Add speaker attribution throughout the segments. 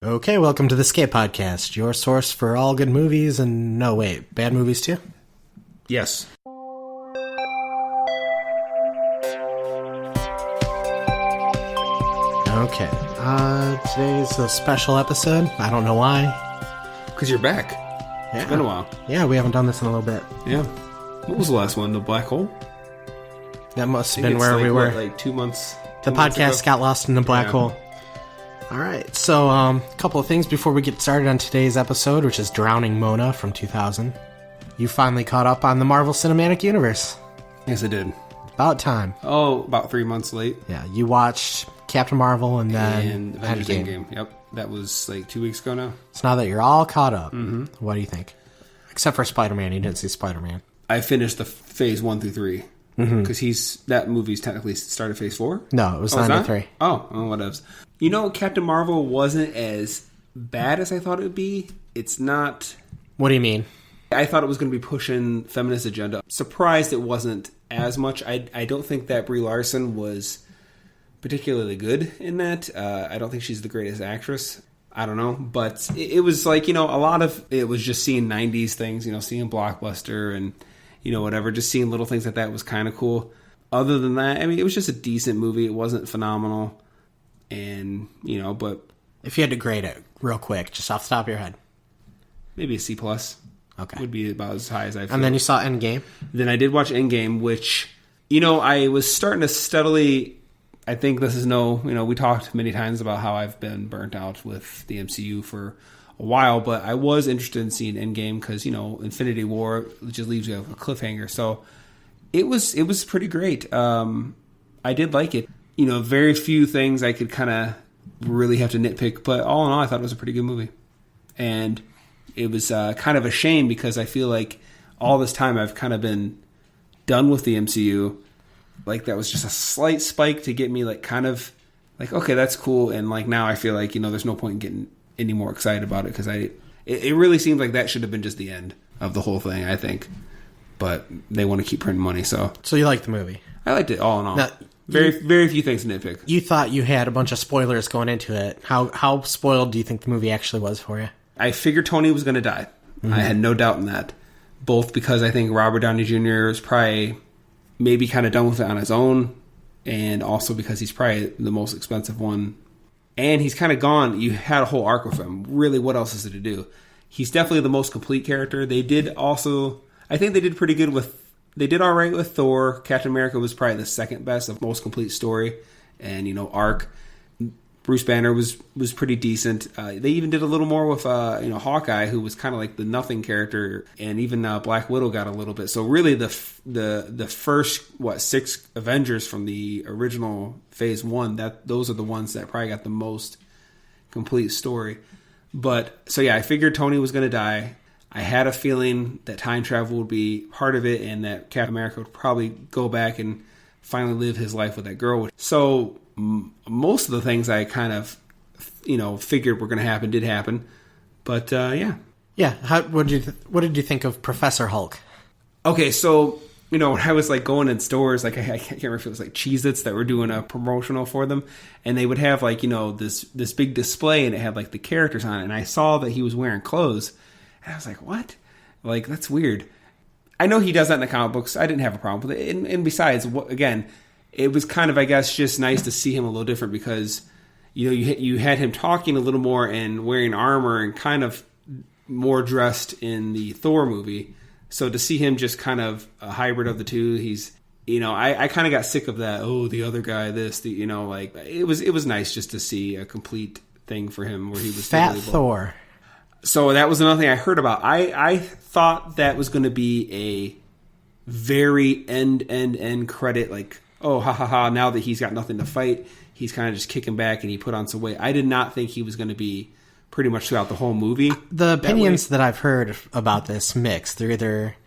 Speaker 1: Okay, welcome to the Escape Podcast, your source for all good movies and, no, wait, bad movies too?
Speaker 2: Yes.
Speaker 1: Okay, today's a special episode. I don't know why.
Speaker 2: Because you're back.
Speaker 1: Yeah.
Speaker 2: It's been a while.
Speaker 1: Yeah, we haven't done this in a little bit.
Speaker 2: Yeah. What was the last one? The Black Hole?
Speaker 1: That must have been where we were.
Speaker 2: Like 2 months.
Speaker 1: The podcast got lost in the black hole. All right, so a couple of things before we get started on today's episode, which is Drowning Mona from 2000. You finally caught up on the Marvel Cinematic Universe.
Speaker 2: Yes, I did.
Speaker 1: About time.
Speaker 2: Oh, about 3 months late.
Speaker 1: Yeah, you watched Captain Marvel and then
Speaker 2: Avengers
Speaker 1: Endgame.
Speaker 2: Endgame. Yep, that was like 2 weeks ago now.
Speaker 1: So now that you're all caught up, what do you think? Except for Spider-Man, you didn't see Spider-Man.
Speaker 2: I finished the phase 1 through 3. Because that movie's technically started phase 4?
Speaker 1: No, it was 9 to 3.
Speaker 2: Oh, whatevs. You know, Captain Marvel wasn't as bad as I thought it would be. It's not...
Speaker 1: What do you mean?
Speaker 2: I thought it was going to be pushing feminist agenda. Surprised it wasn't as much. I don't think that Brie Larson was particularly good in that. I don't think she's the greatest actress. I don't know. But it was like, a lot of it was just seeing 90s things, seeing Blockbuster and, whatever. Just seeing little things like that was kind of cool. Other than that, I mean, it was just a decent movie. It wasn't phenomenal. And, but...
Speaker 1: If you had to grade it real quick, just off the top of your head.
Speaker 2: Maybe a C+.
Speaker 1: Okay.
Speaker 2: Would be about as high as I feel.
Speaker 1: And then you saw Endgame.
Speaker 2: Then I did watch Endgame, which, I was starting to steadily... I think this is we talked many times about how I've been burnt out with the MCU for a while, but I was interested in seeing Endgame because, Infinity War just leaves you with a cliffhanger. So it was pretty great. I did like it. Very few things I could kind of really have to nitpick, but all in all, I thought it was a pretty good movie. And it was kind of a shame because I feel like all this time I've kind of been done with the MCU. Like that was just a slight spike to get me like kind of like, okay, that's cool. And like now I feel like, there's no point in getting any more excited about it because it really seemed like that should have been just the end of the whole thing, I think. But they want to keep printing money, so.
Speaker 1: So you liked the movie?
Speaker 2: I liked it all in all.
Speaker 1: Now,
Speaker 2: very few things to nitpick.
Speaker 1: You thought you had a bunch of spoilers going into it. How spoiled do you think the movie actually was for you?
Speaker 2: I figured Tony was going to die. I had no doubt in that. Both because I think Robert Downey Jr. is probably maybe kind of done with it on his own, and also because he's probably the most expensive one. And he's kind of gone. You had a whole arc with him. Really, what else is there to do? He's definitely the most complete character. They did also... I think they did pretty good with... They did all right with Thor. Captain America was probably the second best of most complete story and, arc. Bruce Banner was pretty decent. They even did a little more with, Hawkeye, who was kind of like the nothing character. And even Black Widow got a little bit. So really the first, 6 Avengers from the original Phase 1, those are the ones that probably got the most complete story. But, so yeah, I figured Tony was going to die. I had a feeling that time travel would be part of it and that Captain America would probably go back and finally live his life with that girl. So most of the things I kind of, figured were going to happen did happen. But, yeah.
Speaker 1: Yeah. What did you think of Professor Hulk?
Speaker 2: Okay, so, when I was like going in stores, like I can't remember if it was like Cheez-Its that were doing a promotional for them. And they would have like, this big display and it had like the characters on it. And I saw that he was wearing clothes. And I was like, what? Like, that's weird. I know he does that in the comic books. I didn't have a problem with it. And besides, again, it was kind of, I guess, just nice to see him a little different because, you had him talking a little more and wearing armor and kind of more dressed in the Thor movie. So to see him just kind of a hybrid of the two, he's, I kind of got sick of that. Oh, the other guy, like, it was nice just to see a complete thing for him where he was
Speaker 1: Fat Thor.
Speaker 2: So that was another thing I heard about. I thought that was going to be a very end credit, like, oh, ha ha ha, now that he's got nothing to fight, he's kind of just kicking back and he put on some weight. I did not think he was going to be pretty much throughout the whole movie.
Speaker 1: The opinions that I've heard about this mix, they're either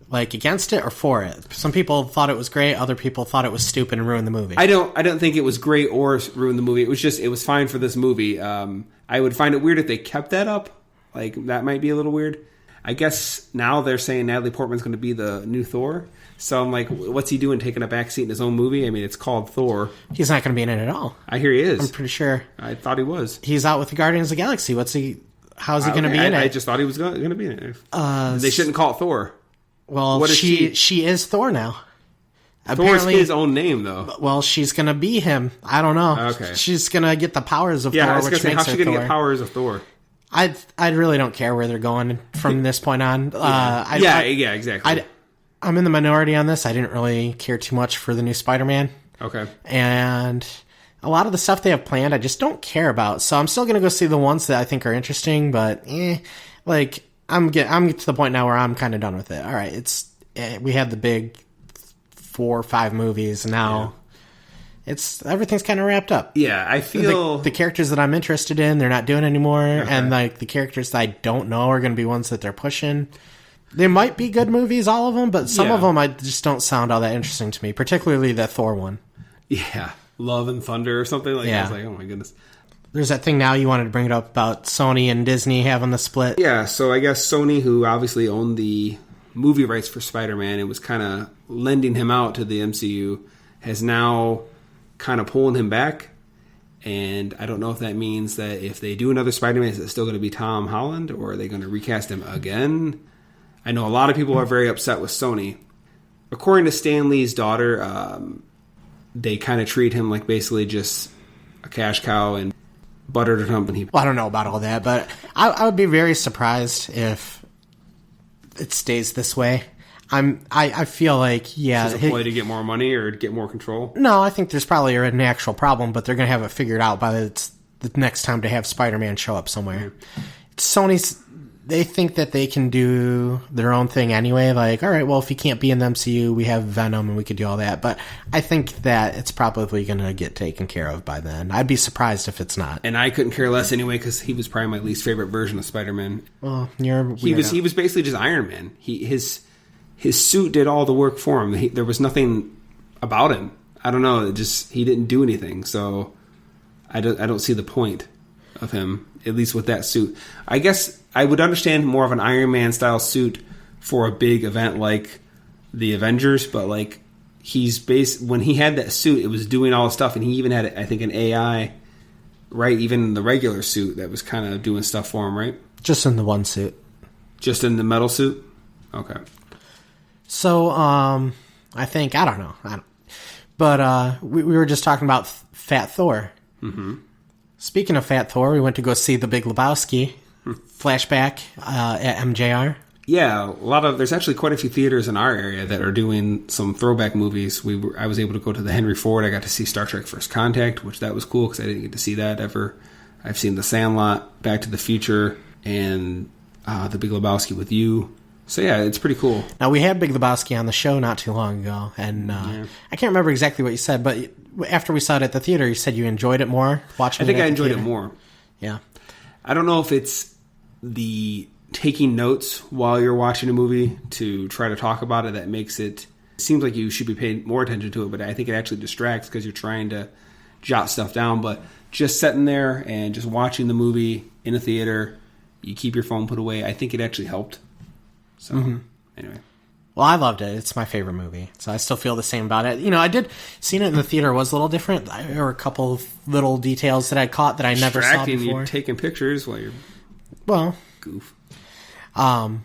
Speaker 1: like against it or for it. Some people thought it was great, other people thought it was stupid and ruined the movie.
Speaker 2: I don't think it was great or ruined the movie. It was fine for this movie. I would find it weird if they kept that up. Like, that might be a little weird. I guess now they're saying Natalie Portman's going to be the new Thor. So I'm like, what's he doing taking a backseat in his own movie? I mean, it's called Thor.
Speaker 1: He's not going to be in it at all.
Speaker 2: I hear he is.
Speaker 1: I'm pretty sure.
Speaker 2: I thought he was.
Speaker 1: He's out with the Guardians of the Galaxy. How's he going to be in it?
Speaker 2: I just thought he was going to be in it. They shouldn't call it Thor.
Speaker 1: Well, she is Thor now.
Speaker 2: Thor's his own name, though.
Speaker 1: Well, she's going to be him. I don't know.
Speaker 2: Okay.
Speaker 1: She's going to get the powers of Thor,
Speaker 2: I was
Speaker 1: which
Speaker 2: say,
Speaker 1: makes
Speaker 2: how's
Speaker 1: her
Speaker 2: she going to
Speaker 1: Thor.
Speaker 2: get powers of Thor?
Speaker 1: I really don't care where they're going from this point on.
Speaker 2: Exactly.
Speaker 1: I'm in the minority on this. I didn't really care too much for the new Spider-Man.
Speaker 2: Okay.
Speaker 1: And a lot of the stuff they have planned, I just don't care about. So I'm still going to go see the ones that I think are interesting, but I'm to the point now where I'm kind of done with it. All right, we had the big 4 or 5 movies, and now everything's kind of wrapped up.
Speaker 2: Yeah, I feel
Speaker 1: the characters that I'm interested in, they're not doing anymore, and the characters that I don't know are going to be ones that they're pushing. They might be good movies, all of them, but some of them I just don't sound all that interesting to me, particularly the Thor one.
Speaker 2: Yeah, Love and Thunder or something like that. I was like, oh my goodness.
Speaker 1: There's that thing now you wanted to bring it up about Sony and Disney having the split.
Speaker 2: Yeah, so I guess Sony, who obviously owned the movie rights for Spider-Man and was kind of lending him out to the MCU, has now kind of pulling him back. And I don't know if that means that if they do another Spider-Man, is it still going to be Tom Holland, or are they going to recast him again? I know a lot of people are very upset with Sony. According to Stan Lee's daughter, they kind of treat him like basically just a cash cow and butter to company.
Speaker 1: Well, I don't know about all that, but I would be very surprised if it stays this way. I feel like,
Speaker 2: Is it a ploy to get more money or to get more control?
Speaker 1: No, I think there's probably an actual problem, but they're going to have it figured out by the next time to have Spider-Man show up somewhere. Sony's... They think that they can do their own thing anyway. Like, all right, well, if he can't be in the MCU, we have Venom and we could do all that. But I think that it's probably going to get taken care of by then. I'd be surprised if it's not.
Speaker 2: And I couldn't care less anyway because he was probably my least favorite version of Spider-Man.
Speaker 1: Well,
Speaker 2: he was basically just Iron Man. His suit did all the work for him. There was nothing about him. I don't know. He didn't do anything. So I don't see the point of him, at least with that suit. I guess I would understand more of an Iron Man style suit for a big event like the Avengers, but like when he had that suit, it was doing all the stuff, and he even had, I think, an AI, right? Even the regular suit that was kind of doing stuff for him, right?
Speaker 1: Just in the one suit.
Speaker 2: Just in the metal suit? Okay.
Speaker 1: So, I think, I don't know. But we were just talking about Fat Thor.
Speaker 2: Mm-hmm.
Speaker 1: Speaking of Fat Thor, we went to go see The Big Lebowski, Flashback at MJR.
Speaker 2: Yeah, there's actually quite a few theaters in our area that are doing some throwback movies. I was able to go to the Henry Ford. I got to see Star Trek First Contact, which that was cool because I didn't get to see that ever. I've seen The Sandlot, Back to the Future, and The Big Lebowski with You. So yeah, it's pretty cool.
Speaker 1: Now, we had Big Lebowski on the show not too long ago, and I can't remember exactly what you said, but after we saw it at the theater, you said you enjoyed it more watching it.
Speaker 2: I think I enjoyed it more.
Speaker 1: Yeah.
Speaker 2: I don't know if it's the taking notes while you're watching a movie to try to talk about it that makes it seems like you should be paying more attention to it, but I think it actually distracts because you're trying to jot stuff down. But just sitting there and just watching the movie in a theater, you keep your phone put away. I think it actually helped. So, anyway.
Speaker 1: Well, I loved it. It's my favorite movie. So I still feel the same about it. You know, I did... Seeing it in the theater was a little different. There were a couple of little details that I caught that I never saw before.
Speaker 2: You're taking pictures while you're...
Speaker 1: Well...
Speaker 2: Goof.
Speaker 1: So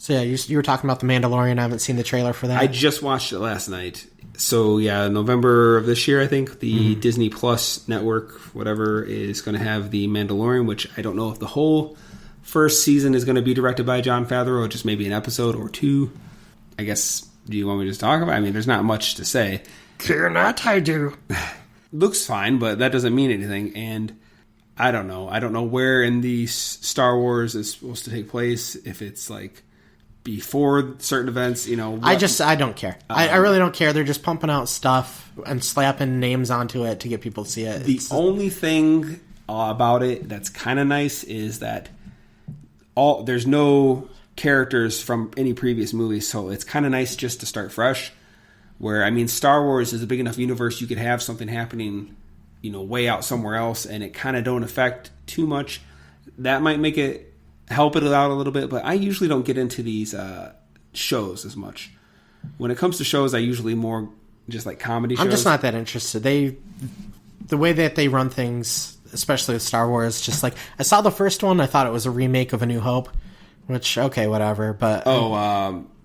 Speaker 1: yeah, you were talking about The Mandalorian. I haven't seen the trailer for that.
Speaker 2: I just watched it last night. So yeah, November of this year, I think, the Disney Plus network, whatever, is going to have The Mandalorian, which I don't know if the whole first season is going to be directed by Jon Favreau, or just maybe an episode or two. I guess, do you want me to just talk about it? I mean, there's not much to say.
Speaker 1: Fear not, I do.
Speaker 2: Looks fine, but that doesn't mean anything. And I don't know. I don't know where in the Star Wars is supposed to take place. If it's like before certain events, you know.
Speaker 1: I don't care. I really don't care. They're just pumping out stuff and slapping names onto it to get people to see it.
Speaker 2: The only thing about it that's kind of nice is that there's no characters from any previous movies, so it's kind of nice just to start fresh. Where, I mean, Star Wars is a big enough universe, you could have something happening, you know, way out somewhere else, and it kind of don't affect too much. That might make it help it out a little bit, but I usually don't get into these shows as much. When it comes to shows, I usually more just like comedy shows.
Speaker 1: I'm just not that interested. The way that they run things, especially with Star Wars, just like, I saw the first one, I thought it was a remake of A New Hope, which, okay, whatever, but...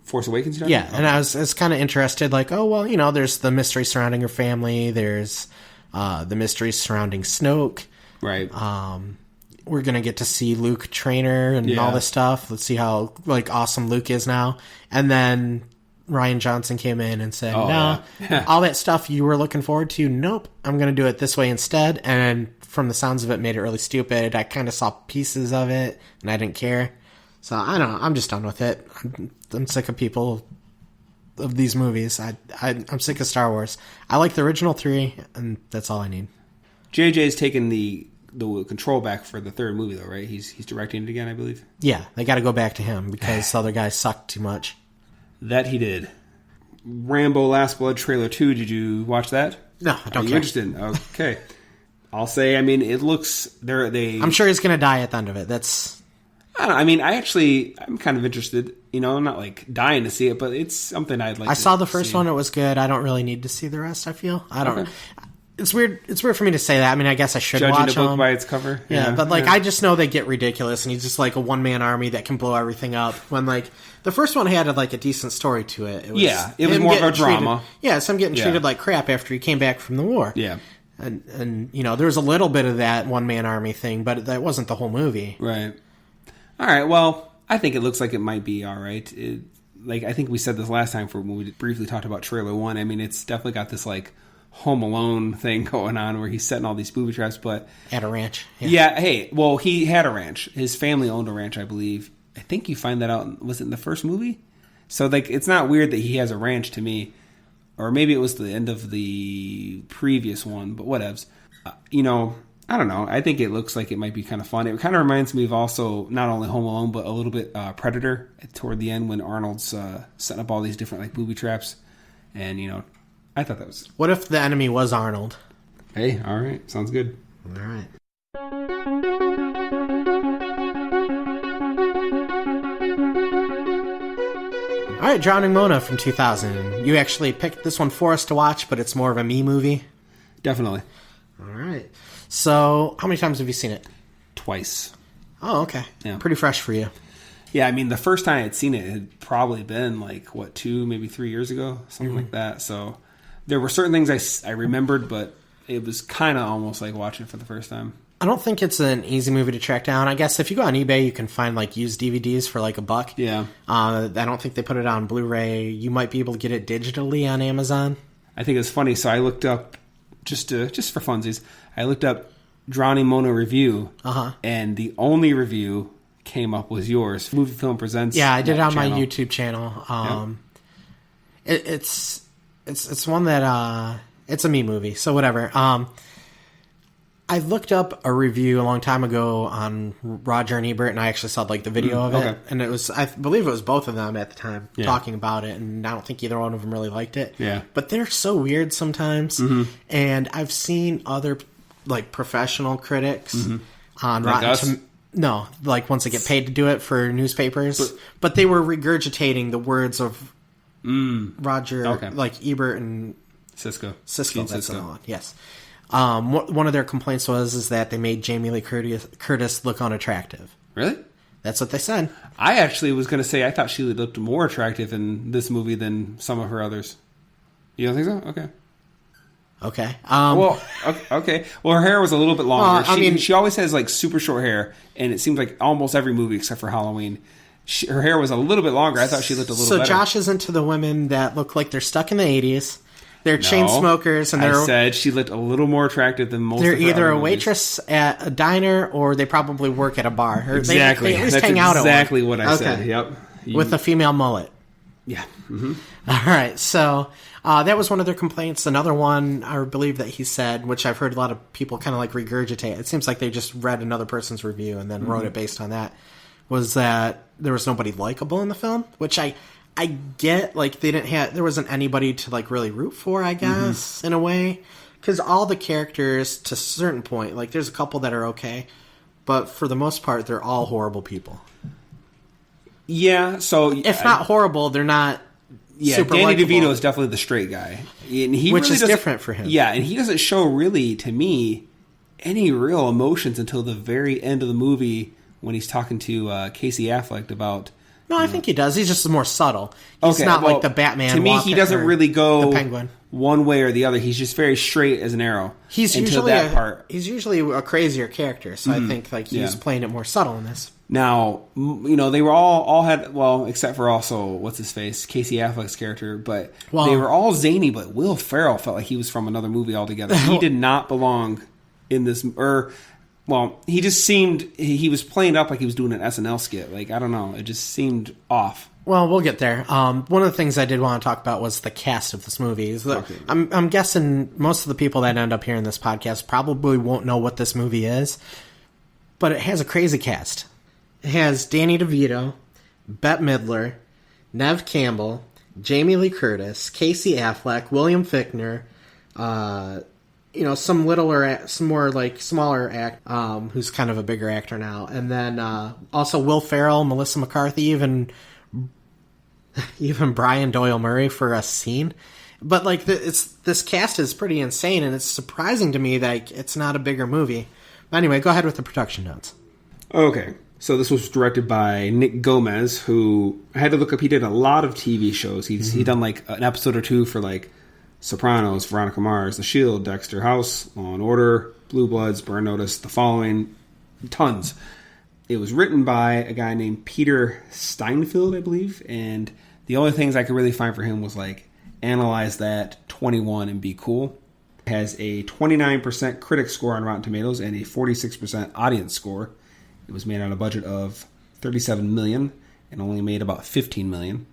Speaker 2: Force Awakens?
Speaker 1: Yeah, and I was kind of interested, like, oh, well, you know, there's the mystery surrounding her family, there's the mystery surrounding Snoke.
Speaker 2: Right.
Speaker 1: We're going to get to see Luke trainer and all this stuff. Let's see how, like, awesome Luke is now. And then Rian Johnson came in and said, all that stuff you were looking forward to, nope, I'm going to do it this way instead. And from the sounds of it, made it really stupid. I kind of saw pieces of it, and I didn't care. So, I don't know. I'm just done with it. I'm sick of people of these movies. I'm sick of Star Wars. I like the original 3, and that's all I need.
Speaker 2: JJ's taken the control back for the third movie, though, right? He's directing it again, I believe.
Speaker 1: Yeah, they got to go back to him because the other guy sucked too much.
Speaker 2: That he did. Rambo Last Blood trailer 2, did you watch that?
Speaker 1: No, I don't care.
Speaker 2: Are you interested? Okay. I'll say, I mean, it looks... I'm
Speaker 1: sure he's going to die at the end of it. That's...
Speaker 2: I don't know, I mean, I'm kind of interested. You know, I'm not, like, dying to see it, but it's something I'd like to see. I
Speaker 1: saw the first one. It was good. I don't really need to see the rest, I feel. I don't... Okay. It's weird for me to say that. I mean, I guess I should watch them.
Speaker 2: Judging a book by its cover.
Speaker 1: Yeah, but, like, I just know they get ridiculous, and he's just, like, a one-man army that can blow everything up. When, like, the first one had, like, a decent story to it.
Speaker 2: It was more of a drama.
Speaker 1: It's him getting treated like crap after he came back from the war.
Speaker 2: Yeah.
Speaker 1: And you know, there was a little bit of that one-man army thing, but that wasn't the whole movie.
Speaker 2: Right. All right, well, I think it looks like it might be all right. I think we said this last time when we briefly talked about trailer 1. I mean, it's definitely got this, like, Home Alone thing going on where he's setting all these booby traps, but...
Speaker 1: At a ranch.
Speaker 2: Yeah, hey, well, he had a ranch. His family owned a ranch, I believe. I think you find that out, was it in the first movie? So, like, it's not weird that he has a ranch to me. Or maybe it was the end of the previous one, but whatevs. You know... I don't know. I think it looks like it might be kind of fun. It kind of reminds me of also not only Home Alone, but a little bit Predator toward the end when Arnold's setting up all these different like booby traps. And, you know, I thought that was...
Speaker 1: What if the enemy was Arnold?
Speaker 2: Hey, all right. Sounds good.
Speaker 1: All right. All right, Drowning Mona from 2000. You actually picked this one for us to watch, but it's more of a me movie?
Speaker 2: Definitely.
Speaker 1: All right. So, how many times have you seen it?
Speaker 2: Twice.
Speaker 1: Oh, okay.
Speaker 2: Yeah.
Speaker 1: Pretty fresh for you.
Speaker 2: Yeah, I mean, the first time I had seen it had probably been like, 2, maybe 3 years ago? Something like that. So, there were certain things I remembered, but it was kind of almost like watching it for the first time.
Speaker 1: I don't think it's an easy movie to track down. I guess if you go on eBay, you can find like used DVDs for like $1.
Speaker 2: Yeah.
Speaker 1: I don't think they put it on Blu-ray. You might be able to get it digitally on Amazon.
Speaker 2: I think it's funny. So, I looked up, just for funsies, I looked up Drowning Mona review, and the only review came up was yours. Movie Film Presents.
Speaker 1: Yeah, I did it on my YouTube channel. It's one that it's a me movie, so whatever. I looked up a review a long time ago on Roger and Ebert, and I actually saw like the video of it, and it was, I believe it was both of them at the time talking about it, and I don't think either one of them really liked it.
Speaker 2: Yeah,
Speaker 1: but they're so weird sometimes, and I've seen other like professional critics on
Speaker 2: like
Speaker 1: Rotten no, like once they get paid to do it for newspapers, but they were regurgitating the words of Roger, like Ebert and
Speaker 2: Cisco.
Speaker 1: That's the one. Yes. One of their complaints is that they made Jamie Lee Curtis look unattractive.
Speaker 2: Really?
Speaker 1: That's what they said.
Speaker 2: I actually was going to say I thought she looked more attractive in this movie than some of her others. You don't think so? Okay.
Speaker 1: Okay.
Speaker 2: Okay. Well, her hair was a little bit longer. She always has like super short hair, and it seems like almost every movie except for Halloween, her hair was a little bit longer. I thought she looked a little better.
Speaker 1: So Josh is into the women that look like they're stuck in the 80s. They're chain smokers, and
Speaker 2: I said she looked a little more attractive than most.
Speaker 1: They're
Speaker 2: of her
Speaker 1: either
Speaker 2: other
Speaker 1: a waitress at a diner, or they probably work at a bar. Or
Speaker 2: exactly.
Speaker 1: They at least hang out at one.
Speaker 2: Exactly what I said. Yep.
Speaker 1: With a female mullet.
Speaker 2: Yeah.
Speaker 1: All right. So that was one of their complaints. Another one, I believe that he said, which I've heard a lot of people kind of like regurgitate. It seems like they just read another person's review and then wrote it based on that. Was that there was nobody likable in the film, which I get, like, there wasn't anybody to, like, really root for, I guess, in a way. Because all the characters, to a certain point, like, there's a couple that are okay. but for the most part, they're all horrible people.
Speaker 2: Yeah, so...
Speaker 1: If not horrible, they're not super
Speaker 2: Danny
Speaker 1: likable.
Speaker 2: DeVito is definitely the straight guy. And he
Speaker 1: Which
Speaker 2: really
Speaker 1: is different for him.
Speaker 2: Yeah, and he doesn't show, really, to me, any real emotions until the very end of the movie when he's talking to Casey Affleck about...
Speaker 1: No, I think he does. He's just more subtle. He's not like the Batman.
Speaker 2: To me, he doesn't really go
Speaker 1: the Penguin
Speaker 2: one way or the other. He's just very straight as an arrow. He's usually
Speaker 1: a crazier character, so I think like he's playing it more subtle in this.
Speaker 2: Now, they were all had, well, except for also what's his face, Casey Affleck's character, but they were all zany. But Will Ferrell felt like he was from another movie altogether. He did not belong in this, well, he just seemed, he was playing up like he was doing an SNL skit. Like, I don't know. It just seemed off.
Speaker 1: Well, we'll get there. One of the things I did want to talk about was the cast of this movie. Okay. I'm guessing most of the people that end up hearing this podcast probably won't know what this movie is, but it has a crazy cast. It has Danny DeVito, Bette Midler, Neve Campbell, Jamie Lee Curtis, Casey Affleck, William Fichtner, some more like smaller act, who's kind of a bigger actor now, and then also Will Ferrell, Melissa McCarthy, even Brian Doyle Murray for a scene. But like this cast is pretty insane, and it's surprising to me that it's not a bigger movie. But anyway, go ahead with the production notes.
Speaker 2: Okay, so this was directed by Nick Gomez, who I had to look up. He did a lot of TV shows. He done like an episode or two for like Sopranos, Veronica Mars, The Shield, Dexter House, Law and Order, Blue Bloods, Burn Notice, The Following, tons. It was written by a guy named Peter Steinfeld, I believe, and the only things I could really find for him was like analyze that 21 and be cool. It has a 29% critic score on Rotten Tomatoes and a 46% audience score. It was made on a budget of $37 million and only made about $15 million.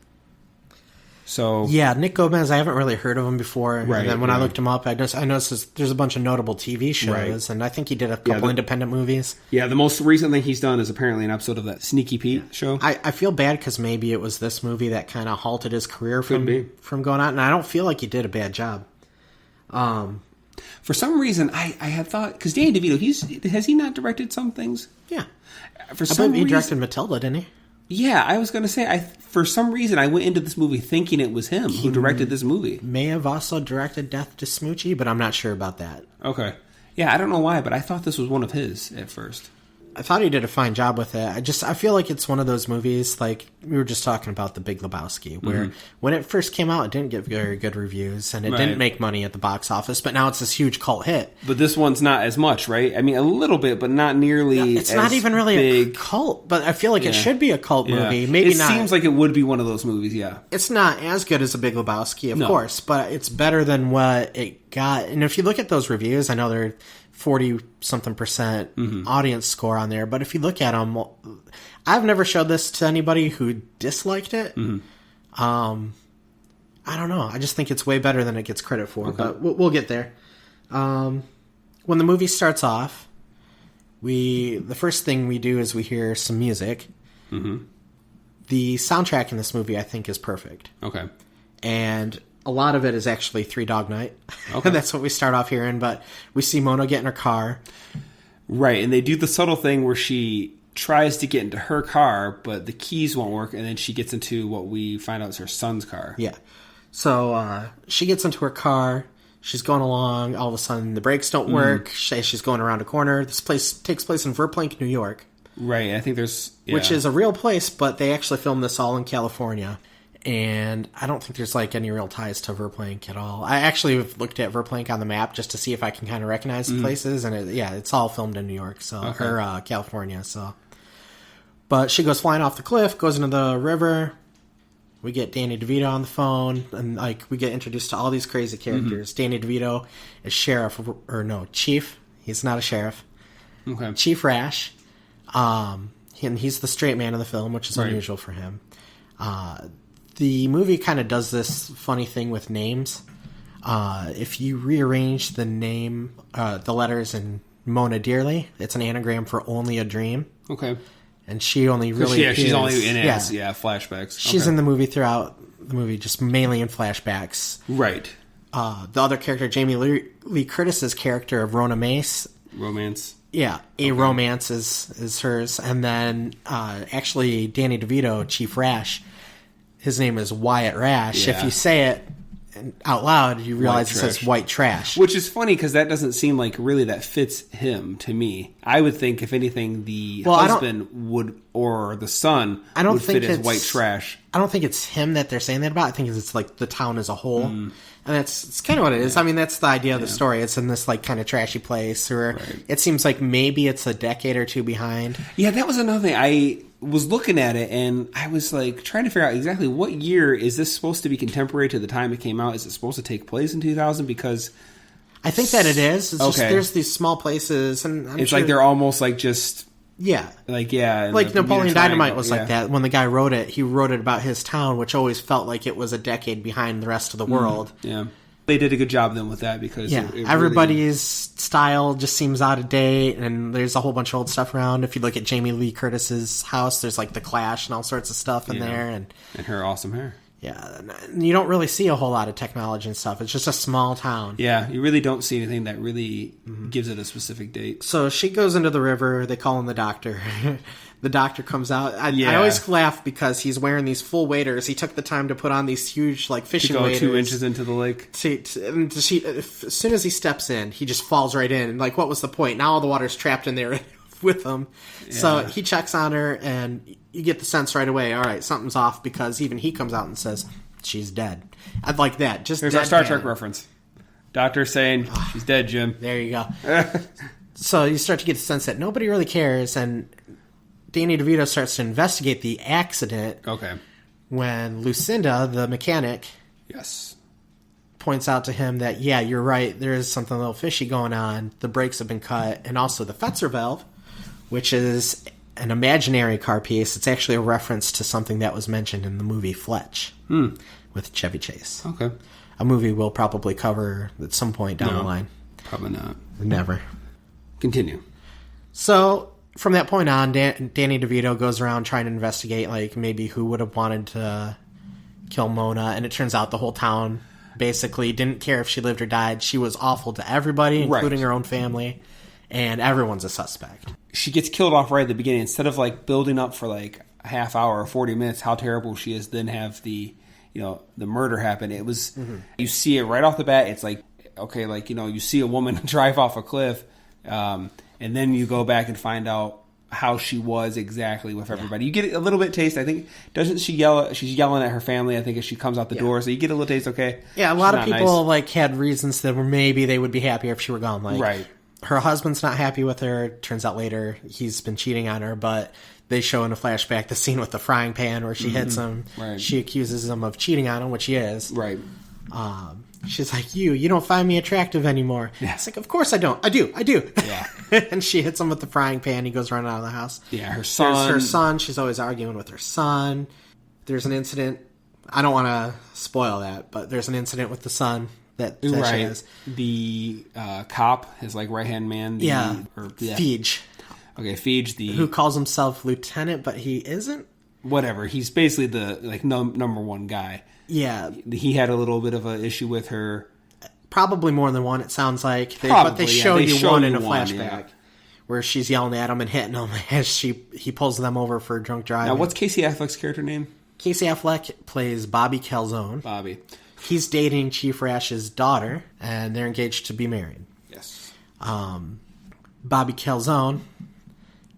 Speaker 2: So
Speaker 1: yeah, Nick Gomez, I haven't really heard of him before. Right, and then when I looked him up, I noticed there's a bunch of notable TV shows, and I think he did a couple independent movies. Yeah,
Speaker 2: the most recent thing he's done is apparently an episode of that Sneaky Pete show.
Speaker 1: I feel bad because maybe it was this movie that kind of halted his career from going on, and I don't feel like he did a bad job.
Speaker 2: For some reason, I had thought, because Danny DeVito, has he not directed some things?
Speaker 1: Yeah. I believe he directed Matilda, didn't he?
Speaker 2: Yeah, I was going to say, for some reason, I went into this movie thinking it was him who directed this movie.
Speaker 1: May have also directed Death to Smoochie, but I'm not sure about that.
Speaker 2: Okay. Yeah, I don't know why, but I thought this was one of his at first.
Speaker 1: I thought he did a fine job with it. I feel like it's one of those movies, like we were just talking about The Big Lebowski, where when it first came out, it didn't get very good reviews, and it didn't make money at the box office, but now it's this huge cult hit.
Speaker 2: But this one's not as much, right? I mean, a little bit, but not nearly
Speaker 1: It's not even really
Speaker 2: big.
Speaker 1: A cult, but I feel like it should be a cult movie. Maybe not.
Speaker 2: It seems like it would be one of those movies, yeah.
Speaker 1: It's not as good as The Big Lebowski, of course, but it's better than what it got. And if you look at those reviews, I know they're 40-something% audience score on there. But if you look at them, I've never showed this to anybody who disliked it. I don't know. I just think it's way better than it gets credit for. Okay. But we'll get there. When the movie starts off, the first thing we do is we hear some music. The soundtrack in this movie, I think, is perfect.
Speaker 2: Okay.
Speaker 1: And a lot of it is actually Three Dog Night. Okay. That's what we start off hearing, but we see Mona get in her car.
Speaker 2: Right, and they do the subtle thing where she tries to get into her car, but the keys won't work, and then she gets into what we find out is her son's car.
Speaker 1: Yeah. So she gets into her car, she's going along, all of a sudden the brakes don't work, she's going around a corner. This place takes place in Verplank, New York.
Speaker 2: Right, I think there's...
Speaker 1: Yeah. Which is a real place, but they actually filmed this all in California. And I don't think there's like any real ties to Verplank at all. I actually looked at Verplank on the map just to see if I can kind of recognize the places, and it's all filmed in New York, or California. So, but she goes flying off the cliff, goes into the river. We get Danny DeVito on the phone, and like we get introduced to all these crazy characters. Danny DeVito is chief. He's not a sheriff.
Speaker 2: Okay,
Speaker 1: Chief Rash. And he's the straight man in the film, which is unusual for him. The movie kind of does this funny thing with names. If you rearrange the name, the letters in Mona Dearly, it's an anagram for Only a Dream.
Speaker 2: Okay.
Speaker 1: And she only really appears,
Speaker 2: she's only in flashbacks.
Speaker 1: She's in the movie throughout the movie, just mainly in flashbacks.
Speaker 2: Right.
Speaker 1: The other character, Jamie Lee Curtis's character of Rona Mace.
Speaker 2: Romance.
Speaker 1: A Romance is hers. And then actually Danny DeVito, Chief Rash, his name is Wyatt Rash.
Speaker 2: Yeah.
Speaker 1: If you say it out loud, you realize it says White Trash.
Speaker 2: Which is funny because that doesn't seem like really that fits him to me. I would think, if anything, the husband would, or the son would fit as White Trash.
Speaker 1: I don't think it's him that they're saying that about. I think it's like the town as a whole. And it's kind of what it is. I mean, that's the idea of the story. It's in this like kind of trashy place, or it seems like maybe it's a decade or two behind.
Speaker 2: Yeah, that was another thing. I was looking at it and I was like trying to figure out exactly what year is this supposed to be contemporary to the time it came out. Is it supposed to take place in 2000? Because
Speaker 1: I think that it is. It's just there's these small places, and
Speaker 2: it's like they're almost like just like
Speaker 1: Napoleon Dynamite was like that. When the guy wrote it, he wrote it about his town, which always felt like it was a decade behind the rest of the world.
Speaker 2: Yeah. They did a good job then with that because
Speaker 1: everybody's style just seems out of date, and there's a whole bunch of old stuff around. If you look at Jamie Lee Curtis's house, there's like the Clash and all sorts of stuff in there, and
Speaker 2: her awesome hair.
Speaker 1: Yeah, and you don't really see a whole lot of technology and stuff. It's just a small town.
Speaker 2: Yeah, you really don't see anything that really gives it a specific date.
Speaker 1: So she goes into the river. They call in the doctor. The doctor comes out. I always laugh because he's wearing these full waders. He took the time to put on these huge like fishing waders.
Speaker 2: 2 inches into the lake.
Speaker 1: As soon as he steps in, he just falls right in. Like, what was the point? Now all the water's trapped in there with him. Yeah. So he checks on her, and you get the sense right away, all right, something's off, because even he comes out and says, she's dead. I'd like that.
Speaker 2: There's our Star Trek reference. Doctor saying, she's dead, Jim.
Speaker 1: There you go. So you start to get the sense that nobody really cares, and Danny DeVito starts to investigate the accident.
Speaker 2: Okay.
Speaker 1: When Lucinda, the mechanic, points out to him that, yeah, you're right, there is something a little fishy going on. The brakes have been cut, and also the Fetzer valve, which is an imaginary car piece. It's actually a reference to something that was mentioned in the movie Fletch with Chevy Chase.
Speaker 2: Okay.
Speaker 1: A movie we'll probably cover at some point down the line.
Speaker 2: Probably not.
Speaker 1: Never.
Speaker 2: Continue.
Speaker 1: So, from that point on, Danny DeVito goes around trying to investigate, like, maybe who would have wanted to kill Mona, and it turns out the whole town basically didn't care if she lived or died. She was awful to everybody, including her own family, and everyone's a suspect.
Speaker 2: She gets killed off right at the beginning. Instead of like building up for like a half hour or 40 minutes how terrible she is, then have the murder happen. It was you see it right off the bat. It's like, okay, like, you see a woman drive off a cliff, and then you go back and find out how she was exactly with everybody. You get a little bit taste. I think, doesn't she yell? She's yelling at her family, I think, as she comes out the door. So you get a little taste. Okay,
Speaker 1: yeah, a lot of people like had reasons that maybe they would be happier if she were gone. Like, her husband's not happy with her. Turns out later he's been cheating on her, but they show in a flashback the scene with the frying pan where she hits him. Right. She accuses him of cheating on him, which he is.
Speaker 2: Right.
Speaker 1: She's like, you don't find me attractive anymore. Yeah. It's like, of course I don't. I do. Yeah. And she hits him with the frying pan. He goes running out of the house.
Speaker 2: Yeah, her son.
Speaker 1: There's her son. She's always arguing with her son. There's an incident. I don't want to spoil that, but there's an incident with the son. That she has.
Speaker 2: The cop, his like right-hand man.
Speaker 1: Feige.
Speaker 2: Okay, Feige.
Speaker 1: Who calls himself lieutenant, but he isn't?
Speaker 2: Whatever. He's basically the like number one guy.
Speaker 1: Yeah.
Speaker 2: He had a little bit of an issue with her.
Speaker 1: Probably more than one, it sounds like. But they show you one in a flashback. Where she's yelling at him and hitting him as he pulls them over for drunk driving.
Speaker 2: Now, what's Casey Affleck's character name?
Speaker 1: Casey Affleck plays Bobby Calzone.
Speaker 2: Bobby.
Speaker 1: He's dating Chief Rash's daughter, and they're engaged to be married.
Speaker 2: Yes.
Speaker 1: Bobby Calzone,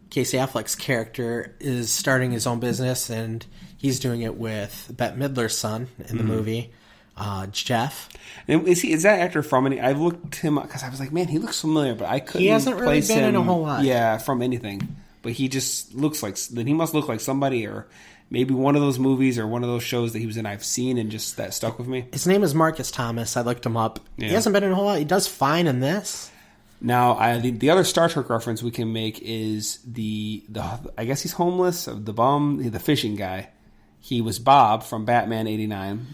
Speaker 1: Casey Affleck's character, is starting his own business, and he's doing it with Bette Midler's son in the movie, Jeff.
Speaker 2: And is that actor from any? I've looked him up because I was like, man, he looks familiar, but I couldn't. He
Speaker 1: hasn't really been in a whole lot.
Speaker 2: Yeah, from anything. But he just looks like. Then he must look like somebody, or maybe one of those movies or one of those shows that he was in I've seen and just that stuck with me.
Speaker 1: His name is Marcus Thomas. I looked him up. Yeah. He hasn't been in a whole lot. He does fine in this.
Speaker 2: Now, the other Star Trek reference we can make is the I guess he's homeless, the bum, the fishing guy. He was Bob from Batman '89.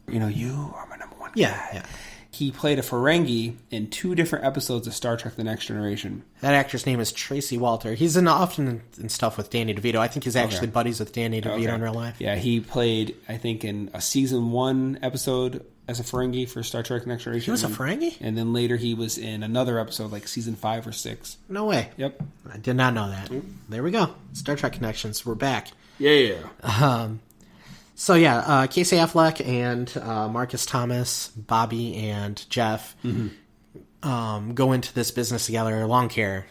Speaker 2: You are my number one guy.
Speaker 1: Yeah.
Speaker 2: He played a Ferengi in 2 different episodes of Star Trek The Next Generation.
Speaker 1: That actor's name is Tracy Walter. He's often in stuff with Danny DeVito. I think he's actually buddies with Danny DeVito in real life.
Speaker 2: Yeah, he played, I think, in a season 1 episode as a Ferengi for Star Trek Next Generation.
Speaker 1: He was a Ferengi?
Speaker 2: And then later he was in another episode, like season 5 or 6.
Speaker 1: No way.
Speaker 2: Yep.
Speaker 1: I did not know that. There we go. Star Trek connections. We're back.
Speaker 2: Yeah.
Speaker 1: So yeah, Casey Affleck and Marcus Thomas, Bobby and Jeff go into this business together, lawn care.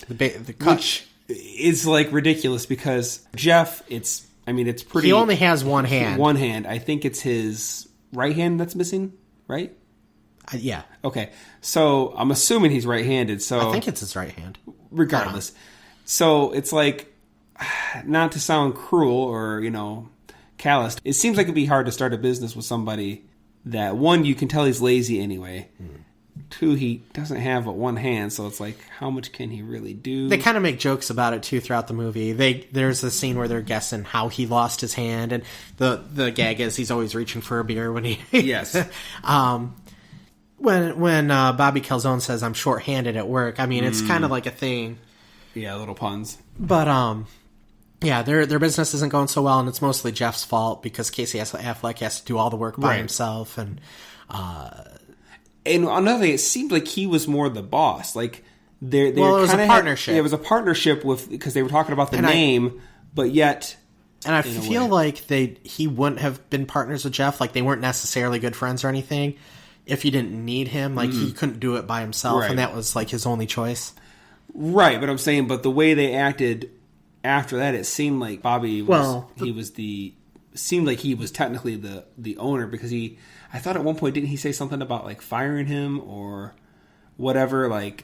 Speaker 2: Which is like ridiculous because Jeff, it's pretty...
Speaker 1: He only has one hand.
Speaker 2: One hand. I think it's his right hand that's missing, right?
Speaker 1: Yeah.
Speaker 2: Okay. So I'm assuming he's right-handed. So
Speaker 1: I think it's his right hand.
Speaker 2: Regardless. So it's like, not to sound cruel or, calloused, it seems like it'd be hard to start a business with somebody that, one, you can tell he's lazy anyway. Two, he doesn't have but one hand, so it's like, how much can he really do?
Speaker 1: They kind of make jokes about it, too, throughout the movie. There's a scene where they're guessing how he lost his hand, and the gag is he's always reaching for a beer when he...
Speaker 2: Yes.
Speaker 1: When Bobby Calzone says, I'm short-handed at work, it's kind of like a thing.
Speaker 2: Yeah, little puns.
Speaker 1: But, yeah, their business isn't going so well, and it's mostly Jeff's fault because Casey Affleck has to do all the work by himself, and...
Speaker 2: And another thing, it seemed like he was more the boss. Like it
Speaker 1: was a partnership.
Speaker 2: It was a partnership because they were talking about the name, but yet.
Speaker 1: And I feel like he wouldn't have been partners with Jeff. Like they weren't necessarily good friends or anything. If he didn't need him, like he couldn't do it by himself, and that was like his only choice. Right,
Speaker 2: but I'm saying, the way they acted after that, it seemed like Bobby was. Seemed like he was technically the owner because he. I thought at one point, didn't he say something about like firing him or whatever? Like,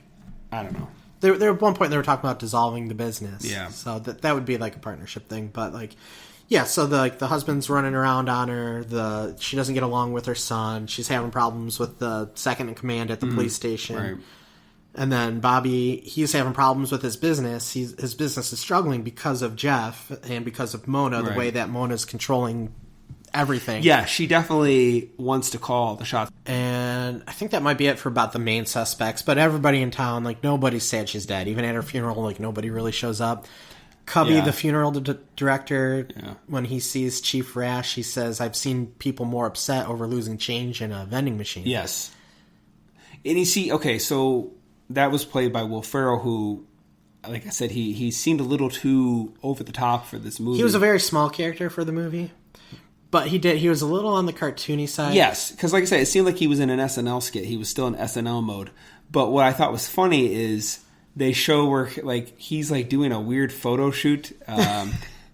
Speaker 2: I don't know.
Speaker 1: There at one point they were talking about dissolving the business.
Speaker 2: Yeah.
Speaker 1: So that would be like a partnership thing. But like, yeah. So the husband's running around on her. She doesn't get along with her son. She's having problems with the second in command at the police station.
Speaker 2: Right.
Speaker 1: And then Bobby, he's having problems with his business. His business is struggling because of Jeff and because of Mona. The way that Mona's controlling everything.
Speaker 2: Yeah, she definitely wants to call the shots.
Speaker 1: And I think that might be it for about the main suspects. But everybody in town, like, nobody's sad she's dead. Even at her funeral, like, nobody really shows up. Cubby, the funeral director, when he sees Chief Rash, he says, I've seen people more upset over losing change in a vending machine.
Speaker 2: Yes. And you see, okay, so that was played by Will Ferrell, who, like I said, he seemed a little too over the top for this movie.
Speaker 1: He was a very small character for the movie. But he was a little on the cartoony side.
Speaker 2: Yes, because like I said, it seemed like he was in an SNL skit. He was still in SNL mode. But what I thought was funny is they show where like he's like doing a weird photo shoot,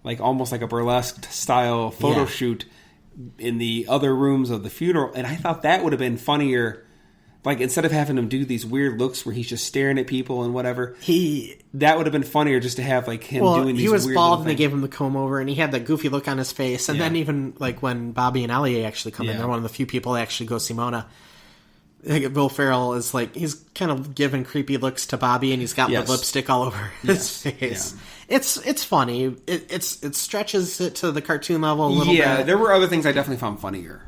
Speaker 2: like almost like a burlesque style photo shoot in the other rooms of the funeral. And I thought that would have been funnier. Like, instead of having him do these weird looks where he's just staring at people and whatever, that would have been funnier just to have, like, him doing these weird
Speaker 1: he was bald and they gave him the comb over, and he had that goofy look on his face. And then even, like, when Bobby and Elliot actually come in, they're one of the few people that actually go see Mona. Will Ferrell is, like, he's kind of giving creepy looks to Bobby, and he's got the lipstick all over his face. Yeah. It's funny. It stretches it to the cartoon level a little bit.
Speaker 2: Yeah, there were other things I definitely found funnier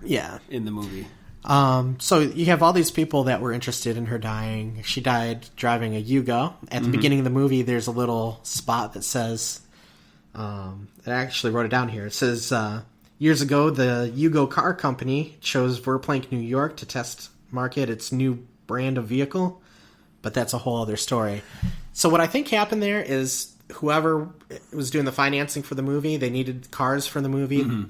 Speaker 2: in the movie.
Speaker 1: So you have all these people that were interested in her dying. She died driving a Yugo. At the beginning of the movie, there's a little spot that says, I actually wrote it down here. It says, years ago, the Yugo car company chose Verplank, New York to test market its new brand of vehicle. But that's a whole other story. So what I think happened there is whoever was doing the financing for the movie, they needed cars for the movie.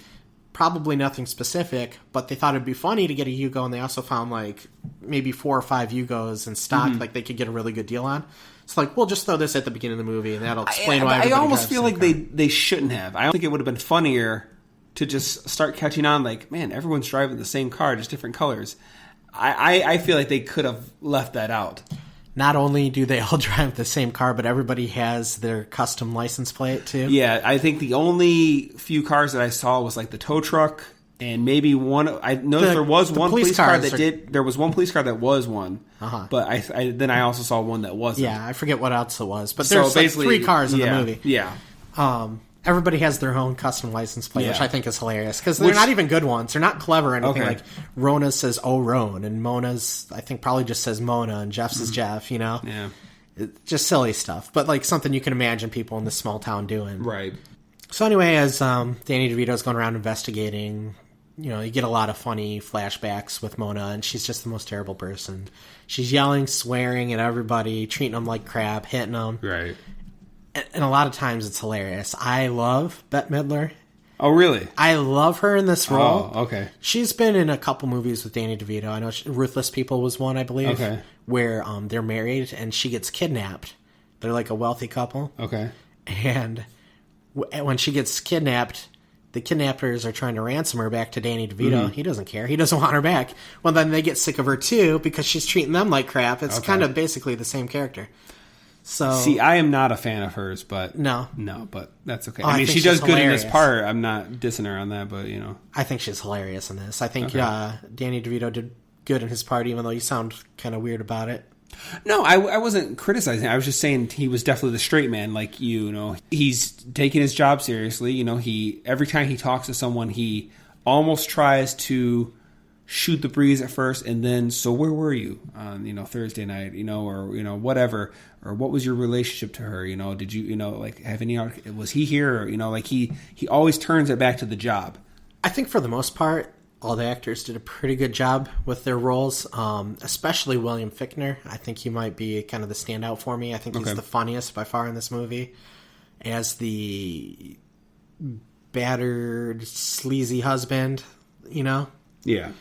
Speaker 1: Probably nothing specific, but they thought it'd be funny to get a Yugo, and they also found like maybe 4 or 5 Yugos in stock, like they could get a really good deal on. It's like, we'll just throw this at the beginning of the movie, and that'll explain why. I almost feel like
Speaker 2: they shouldn't have. I don't think it would have been funnier to just start catching on. Like, man, everyone's driving the same car, just different colors. I feel like they could have left that out.
Speaker 1: Not only do they all drive the same car, but everybody has their custom license plate, too.
Speaker 2: Yeah, I think the only few cars that I saw was like the tow truck and maybe one. I noticed there was one police car that did. There was one police car that was one, but I also saw one that wasn't.
Speaker 1: Yeah, I forget what else it was, but there's like 3 cars in the movie.
Speaker 2: Yeah.
Speaker 1: Everybody has their own custom license plate, which I think is hilarious, because they're not even good ones. They're not clever or anything. Like, Rona says, oh, Roan, and Mona's, I think, probably just says Mona, and Jeff's is Jeff, you know?
Speaker 2: Yeah.
Speaker 1: It's just silly stuff, but, like, something you can imagine people in this small town doing.
Speaker 2: Right.
Speaker 1: So anyway, as Danny DeVito's going around investigating, you get a lot of funny flashbacks with Mona, and she's just the most terrible person. She's yelling, swearing at everybody, treating them like crap, hitting them.
Speaker 2: Right.
Speaker 1: And a lot of times it's hilarious. I love Bette Midler.
Speaker 2: Oh, really?
Speaker 1: I love her in this role.
Speaker 2: Oh, okay.
Speaker 1: She's been in a couple movies with Danny DeVito. I know Ruthless People was one, I believe.
Speaker 2: Okay.
Speaker 1: Where they're married and she gets kidnapped. They're like a wealthy couple.
Speaker 2: Okay.
Speaker 1: And when she gets kidnapped, the kidnappers are trying to ransom her back to Danny DeVito. Mm-hmm. He doesn't care. He doesn't want her back. Well, then they get sick of her too because she's treating them like crap. It's kind of basically the same character. So,
Speaker 2: see, I am not a fan of hers, but
Speaker 1: no,
Speaker 2: but that's okay.
Speaker 1: Oh,
Speaker 2: I mean, she does good
Speaker 1: hilarious.
Speaker 2: in this part. I'm not dissing her on that, but
Speaker 1: I think she's hilarious in this. I think Danny DeVito did good in his part, even though you sound kind of weird about it.
Speaker 2: No, I wasn't criticizing. I was just saying he was definitely the straight man, like he's taking his job seriously. He every time he talks to someone, he almost tries to shoot the breeze at first, and then, so where were you on Thursday night, or whatever, or what was your relationship to her, did you have any, was he here, or, he always turns it back to the job.
Speaker 1: I think for the most part all the actors did a pretty good job with their roles, especially William Fichtner. I think he might be kind of the standout for me. I think he's the funniest by far in this movie as the battered sleazy husband,
Speaker 2: Yeah.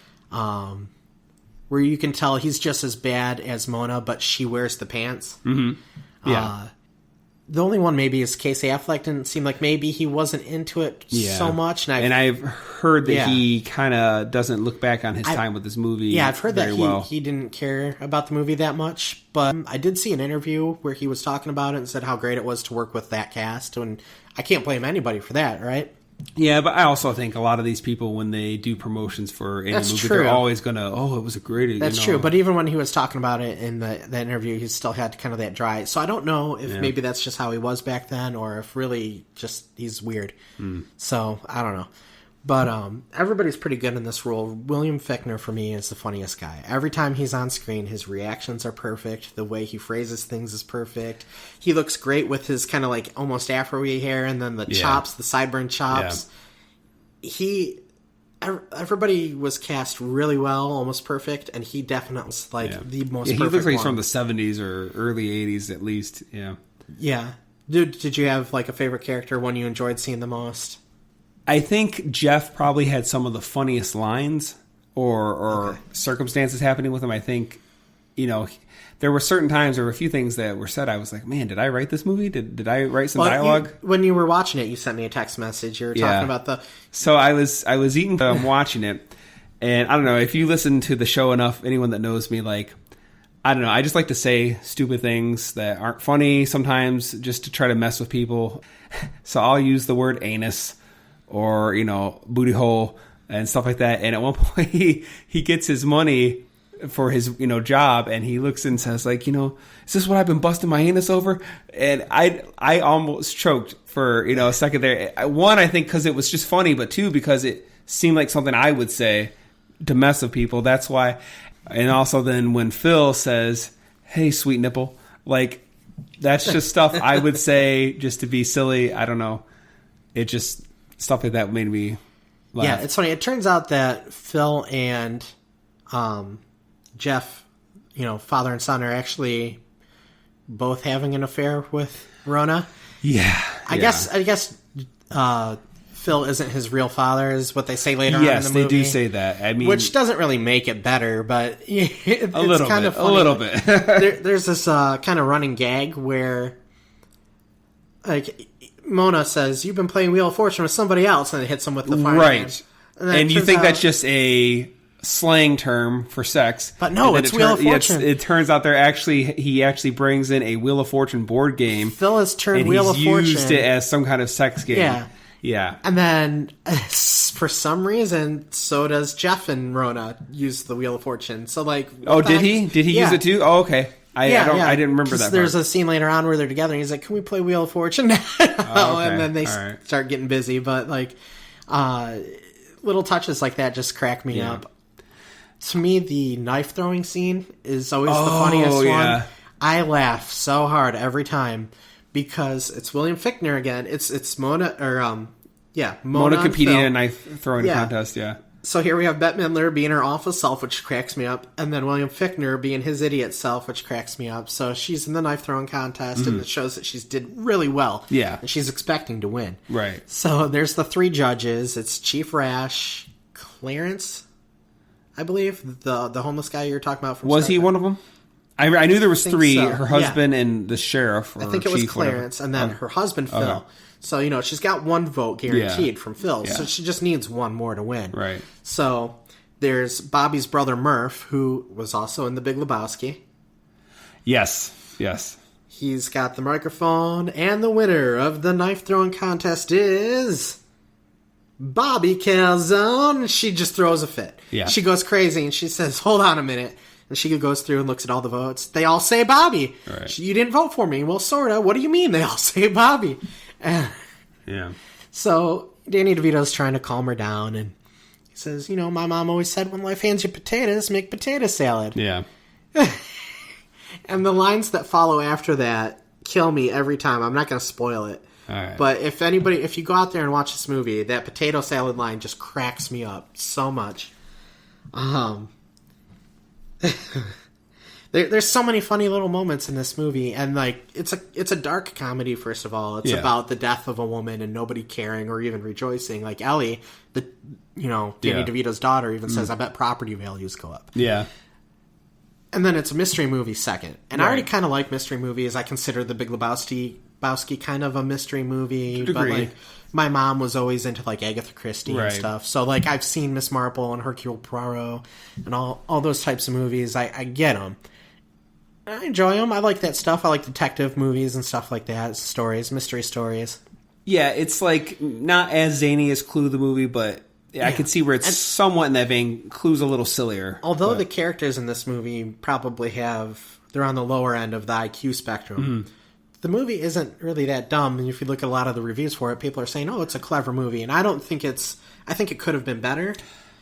Speaker 1: Where you can tell he's just as bad as Mona, but she wears the pants.
Speaker 2: Mm-hmm. Yeah.
Speaker 1: The only one maybe is Casey Affleck. Didn't seem like maybe he wasn't into it so much. And I've
Speaker 2: heard that he kind of doesn't look back on his time with this movie.
Speaker 1: Yeah, I've heard that he didn't care about the movie that much. But I did see an interview where he was talking about it and said how great it was to work with that cast. And I can't blame anybody for that, right?
Speaker 2: Yeah, but I also think a lot of these people, when they do promotions for any movie, they're always going to, it was a great...
Speaker 1: That's true, but even when he was talking about it in the interview, he still had kind of that dry... So I don't know if maybe that's just how he was back then, or if really just he's weird. So, I don't know. But everybody's pretty good in this role. William Fichtner, for me, is the funniest guy. Every time he's on screen, his reactions are perfect. The way he phrases things is perfect. He looks great with his kind of like almost afro-y hair, and then the chops, the sideburn chops. Yeah. Everybody was cast really well, almost perfect, and he definitely was the most perfect. He looks like
Speaker 2: he's from the 70s or early 80s at least. Yeah.
Speaker 1: Yeah. Did you have like a favorite character, one you enjoyed seeing the most?
Speaker 2: I think Jeff probably had some of the funniest lines or circumstances happening with him. I think, there were certain times, there were a few things that were said. I was like, man, did I write this movie? Did I write some dialogue?
Speaker 1: When you were watching it, you sent me a text message. You were talking about
Speaker 2: So I was eating, watching it. And I don't know, if you listen to the show enough, anyone that knows me, I don't know, I just like to say stupid things that aren't funny sometimes just to try to mess with people. So I'll use the word anus or, booty hole and stuff like that. And at one point he gets his money for his, job, and he looks and says is this what I've been busting my anus over? And I almost choked for, a second there. One, I think because it was just funny, but two, because it seemed like something I would say to mess with people. That's why. And also then when Phil says, hey, sweet nipple, that's just stuff I would say just to be silly. I don't know. It just... Stuff like that made me laugh.
Speaker 1: Yeah, it's funny. It turns out that Phil and Jeff, father and son, are actually both having an affair with Rona.
Speaker 2: Yeah.
Speaker 1: I guess Phil isn't his real father, is what they say later on in the movie. Yes,
Speaker 2: they do say that. I mean,
Speaker 1: which doesn't really make it better, but it's kind of funny.
Speaker 2: A little bit.
Speaker 1: There's this kind of running gag where, Mona says, you've been playing Wheel of Fortune with somebody else, and it hits him with the fire.
Speaker 2: Right. And you think that's just a slang term for sex.
Speaker 1: But no, it's Wheel of Fortune.
Speaker 2: It turns out he actually brings in a Wheel of Fortune board game.
Speaker 1: Phil has turned Wheel of Fortune.
Speaker 2: And he's used it as some kind of sex game.
Speaker 1: Yeah.
Speaker 2: Yeah.
Speaker 1: And then, for some reason, so does Jeff and Rona use the Wheel of Fortune. So,
Speaker 2: did he? Did he use it too? Oh, okay. I didn't remember that part.
Speaker 1: There's a scene later on where they're together, and he's like, can we play Wheel of Fortune? And then they start getting busy. But, little touches like that just crack me up. To me, the knife throwing scene is always the funniest one. I laugh so hard every time because it's William Fichtner again. It's Mona, or, Mona
Speaker 2: competing in a knife throwing contest,
Speaker 1: So here we have Bette Midler being her awful self, which cracks me up, and then William Fichtner being his idiot self, which cracks me up. So she's in the knife throwing contest, and it shows that she's did really well.
Speaker 2: Yeah.
Speaker 1: And she's expecting to win.
Speaker 2: Right.
Speaker 1: So there's the 3 judges. It's Chief Rash, Clarence, I believe, the homeless guy you were talking about from
Speaker 2: Was
Speaker 1: Star
Speaker 2: he
Speaker 1: Trek.
Speaker 2: one of them? I knew there was 3,
Speaker 1: so.
Speaker 2: her husband and the sheriff. Or
Speaker 1: I think it was
Speaker 2: chief,
Speaker 1: Clarence, and then her husband, Phil.
Speaker 2: Okay.
Speaker 1: So, she's got 1 vote guaranteed from Phil,
Speaker 2: Yeah.
Speaker 1: so she just needs 1 more to win.
Speaker 2: Right.
Speaker 1: So, there's Bobby's brother Murph, who was also in The Big Lebowski.
Speaker 2: Yes.
Speaker 1: He's got the microphone, and the winner of the knife throwing contest is Bobby Calzone. She just throws a fit.
Speaker 2: Yeah.
Speaker 1: She goes crazy, and she says, hold on a minute. And she goes through and looks at all the votes. They all say Bobby.
Speaker 2: Right.
Speaker 1: You didn't vote for me. Well, sort of. What do you mean they all say Bobby?
Speaker 2: Yeah.
Speaker 1: So Danny DeVito's trying to calm her down, and he says, my mom always said when life hands you potatoes, make potato salad.
Speaker 2: Yeah.
Speaker 1: And the lines that follow after that kill me every time. I'm not going to spoil it.
Speaker 2: All right.
Speaker 1: But if you go out there and watch this movie, that potato salad line just cracks me up so much. There's so many funny little moments in this movie, and it's a dark comedy. First of all, it's about the death of a woman and nobody caring or even rejoicing. Like Ellie, Danny DeVito's daughter, even says, "I bet property values go up."
Speaker 2: Yeah.
Speaker 1: And then it's a mystery movie second, and I
Speaker 2: Right.
Speaker 1: already kind of like mystery movies. I consider The Big Lebowski kind of a mystery movie, but my mom was always into Agatha Christie and stuff. So I've seen Miss Marple and Hercule Poirot and all those types of movies. I get them. I enjoy them. I like that stuff. I like detective movies and stuff like that. Stories, mystery stories.
Speaker 2: Yeah, it's not as zany as Clue the movie, but I can see where it's somewhat in that vein. Clue's a little sillier.
Speaker 1: Although the characters in this movie probably they're on the lower end of the IQ spectrum.
Speaker 2: Mm-hmm.
Speaker 1: The movie isn't really that dumb, and if you look at a lot of the reviews for it, people are saying, "Oh, it's a clever movie," and I think it could have been better.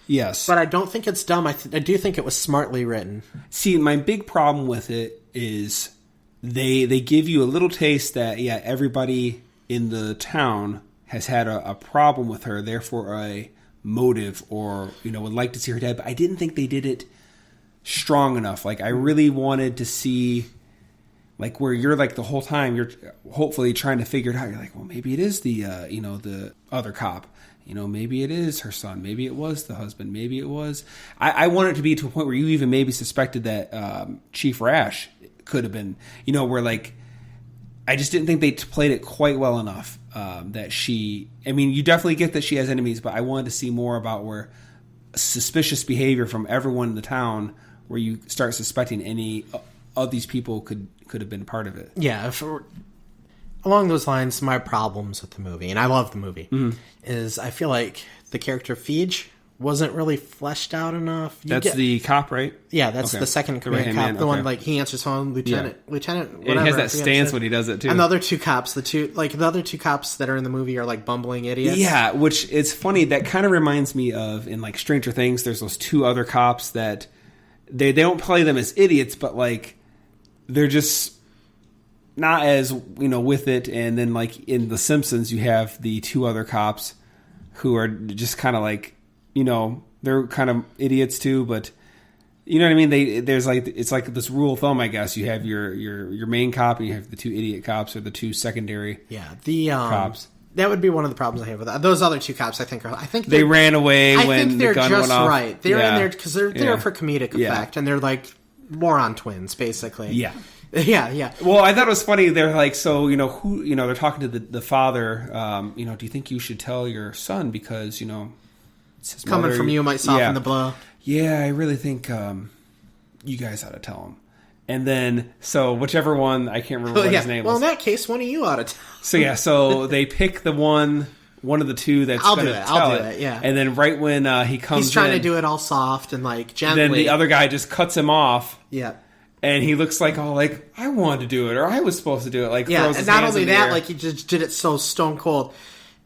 Speaker 2: Yes,
Speaker 1: but I don't think it's dumb. I do think it was smartly written.
Speaker 2: See, my big problem with it is they give you a little taste that everybody in the town has had a problem with her, therefore a motive, or would like to see her dead. But I didn't think they did it strong enough. I really wanted to see. Where you're the whole time you're hopefully trying to figure it out. You're well, maybe it is the the other cop. Maybe it is her son. Maybe it was the husband. Maybe it was. I want it to be to a point where you even maybe suspected that Chief Rash could have been. Where I just didn't think they played it quite well enough. That she. I mean, you definitely get that she has enemies, but I wanted to see more about where suspicious behavior from everyone in the town, where you start suspecting any of these people could have been part of it.
Speaker 1: Yeah, along those lines, my problems with the movie, and I love the movie, is I feel like the character Feige wasn't really fleshed out enough.
Speaker 2: That's the cop, right?
Speaker 1: Yeah, that's the second command cop. The one he answers phone, Lieutenant, whatever.
Speaker 2: And he has that stance when he does it too.
Speaker 1: And the other 2 cops, the other two cops that are in the movie are bumbling idiots.
Speaker 2: Yeah, which it's funny. That kind of reminds me of in Stranger Things. There's those 2 other cops that they don't play them as idiots, but they're just not as with it. And then in The Simpsons, you have the 2 other cops who are just kind of they're kind of idiots too, but you know what I mean. There's it's this rule of thumb, I guess. You have your main cop, and you have the 2 idiot cops or the 2 secondary cops.
Speaker 1: That would be one of the problems I have with that. Those other 2 cops, I think
Speaker 2: they ran away when
Speaker 1: the
Speaker 2: gun went off.
Speaker 1: Right. They're in there because they're there for comedic effect, and they're moron twins, basically.
Speaker 2: Yeah.
Speaker 1: Yeah.
Speaker 2: Well, I thought it was funny. They're who, they're talking to the father. Do you think you should tell your son because, it's his
Speaker 1: coming
Speaker 2: mother.
Speaker 1: from you might soften the blow.
Speaker 2: Yeah, I really think you guys ought to tell him. And then, so whichever one, I can't remember what his name was.
Speaker 1: Well, in that case, one of you ought to tell.
Speaker 2: So they pick the one of the 2 that's going to tell it.
Speaker 1: Yeah.
Speaker 2: And then right when he comes in.
Speaker 1: He's trying to do it all soft and gently.
Speaker 2: Then the other guy just cuts him off.
Speaker 1: Yeah.
Speaker 2: And he looks I wanted to do it, or I was supposed to do it.
Speaker 1: Yeah,
Speaker 2: throws
Speaker 1: and
Speaker 2: his
Speaker 1: not
Speaker 2: hands
Speaker 1: only
Speaker 2: in the
Speaker 1: that,
Speaker 2: air.
Speaker 1: he just did it so stone cold.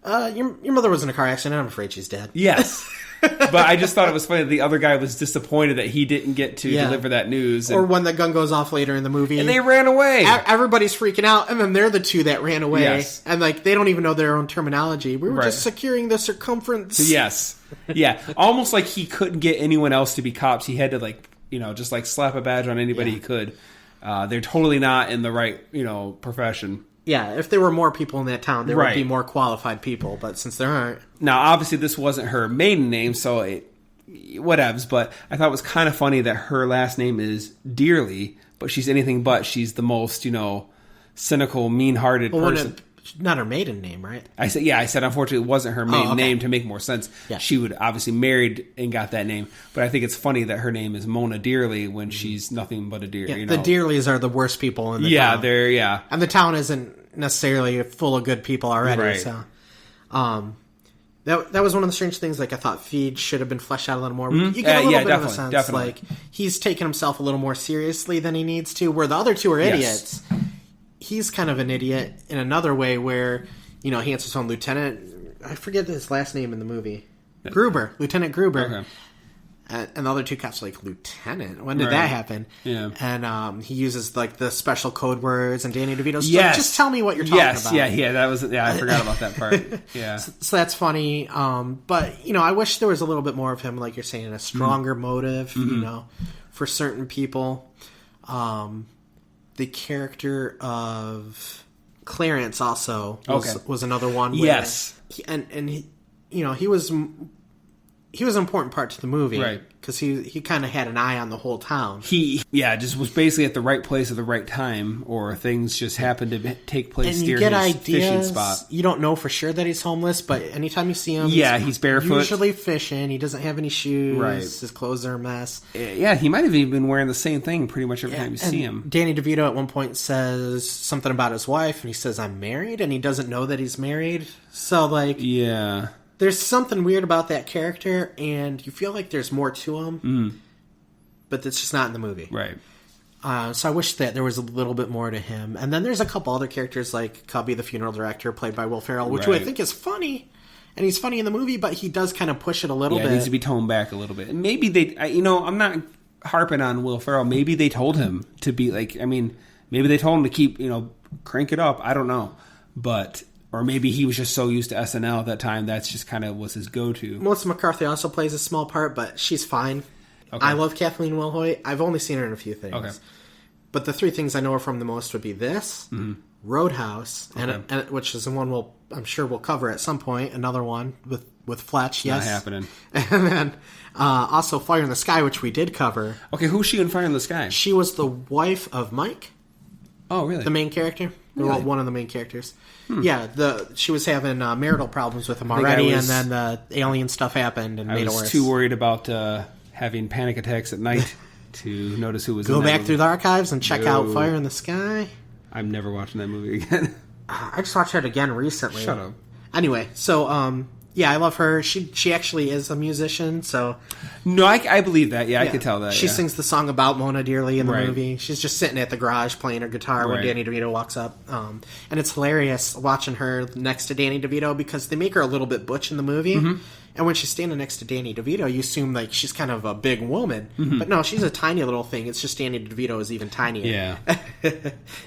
Speaker 1: Your mother was in a car accident. I'm afraid she's dead.
Speaker 2: Yes. But I just thought it was funny that the other guy was disappointed that he didn't get to deliver that news.
Speaker 1: Or when the gun goes off later in the movie.
Speaker 2: And they ran away.
Speaker 1: Everybody's freaking out, and then they're the two that ran away.
Speaker 2: Yes.
Speaker 1: And, like, they don't even know their own terminology. We were just securing the circumference.
Speaker 2: Yes. Yeah. Almost like he couldn't get anyone else to be cops. He had to, like, just, like, slap a badge on anybody he could. They're totally not in the right, profession.
Speaker 1: Yeah, if there were more people in that town, there would be more qualified people. But since there aren't...
Speaker 2: Now, obviously, this wasn't her maiden name, so whatevs. But I thought it was kind of funny that her last name is Dearly, but she's anything but. She's the most, cynical, mean-hearted person.
Speaker 1: Not her maiden name, right?
Speaker 2: I said unfortunately it wasn't her maiden name to make more sense.
Speaker 1: Yeah.
Speaker 2: She would obviously married and got that name. But I think it's funny that her name is Mona Dearly when she's nothing but a deer.
Speaker 1: Yeah, the Dearlys are the worst people in the town. And the town isn't necessarily full of good people already.
Speaker 2: Right.
Speaker 1: So, that was one of the strange things. Like, I thought Feed should have been fleshed out a little more. You get a little bit of a sense.
Speaker 2: Definitely.
Speaker 1: Like, he's taking himself a little more seriously than he needs to, where the other two are idiots. He's kind of an idiot in another way where, he answers on Lieutenant... I forget his last name in the movie. Gruber. Lieutenant Gruber.
Speaker 2: Okay.
Speaker 1: And the other two cops are like, Lieutenant? When did that happen?
Speaker 2: Yeah.
Speaker 1: And he uses, like, the special code words, and Danny DeVito's like, just tell me what you're talking about.
Speaker 2: That was... Yeah, I forgot about that part. Yeah.
Speaker 1: So that's funny. But, I wish there was a little bit more of him, like you're saying, a stronger motive, for certain people. The character of Clarence also was another one. Where he was an important part to the movie, right? Because he kind of had an eye on the whole town.
Speaker 2: He just was basically at the right place at the right time, or things just happened to take place near his fishing spot.
Speaker 1: You don't know for sure that he's homeless, but anytime you see him,
Speaker 2: he's barefoot,
Speaker 1: usually fishing. He doesn't have any shoes.
Speaker 2: Right.
Speaker 1: His clothes are a mess.
Speaker 2: Yeah, he might have even been wearing the same thing pretty much every time you see him.
Speaker 1: Danny DeVito at one point says something about his wife, and he says, "I'm married," and he doesn't know that he's married. So, like, there's something weird about that character, and you feel like there's more to him, but it's just not in the movie.
Speaker 2: Right.
Speaker 1: So I wish that there was a little bit more to him. And then there's a couple other characters, like Cubby, the funeral director, played by Will Ferrell, which I think is funny. And he's funny in the movie, but he does kind of push it a little bit.
Speaker 2: It needs to be toned back a little bit. And maybe they, I'm not harping on Will Ferrell. Maybe they told him to be like, maybe they told him to keep, crank it up. I don't know. But... Or maybe he was just so used to SNL at that time, that's just kind of was his go-to.
Speaker 1: Melissa McCarthy also plays a small part, but she's fine. Okay. I love Kathleen Wilhoit. I've only seen her in a few things. Okay. But the three things I know her from the most would be this, Roadhouse, and which is the one I'm sure we'll cover at some point. Another one with Fletch, yes.
Speaker 2: Not happening.
Speaker 1: And then also Fire in the Sky, which we did cover.
Speaker 2: Okay, who's she in Fire in the Sky?
Speaker 1: She was the wife of Mike.
Speaker 2: Oh, really?
Speaker 1: The main character. Really? One of the main characters. Yeah, she was having marital problems with him already, and then the alien stuff happened and made it worse. I was
Speaker 2: too worried about having panic attacks at night to notice who was in that
Speaker 1: movie. Go back through the archives and check out Fire in the Sky.
Speaker 2: I'm never watching that movie again.
Speaker 1: I just watched it again recently.
Speaker 2: Shut up.
Speaker 1: Anyway, so... yeah, I love her. She actually is a musician, so...
Speaker 2: No, I believe that. Yeah, I could tell that.
Speaker 1: She sings the song about Mona Dearly in the movie. She's just sitting at the garage playing her guitar when Danny DeVito walks up. And it's hilarious watching her next to Danny DeVito because they make her a little bit butch in the movie. And when she's standing next to Danny DeVito, you assume like she's kind of a big woman. But no, she's a tiny little thing. It's just Danny DeVito is even tinier.
Speaker 2: Yeah.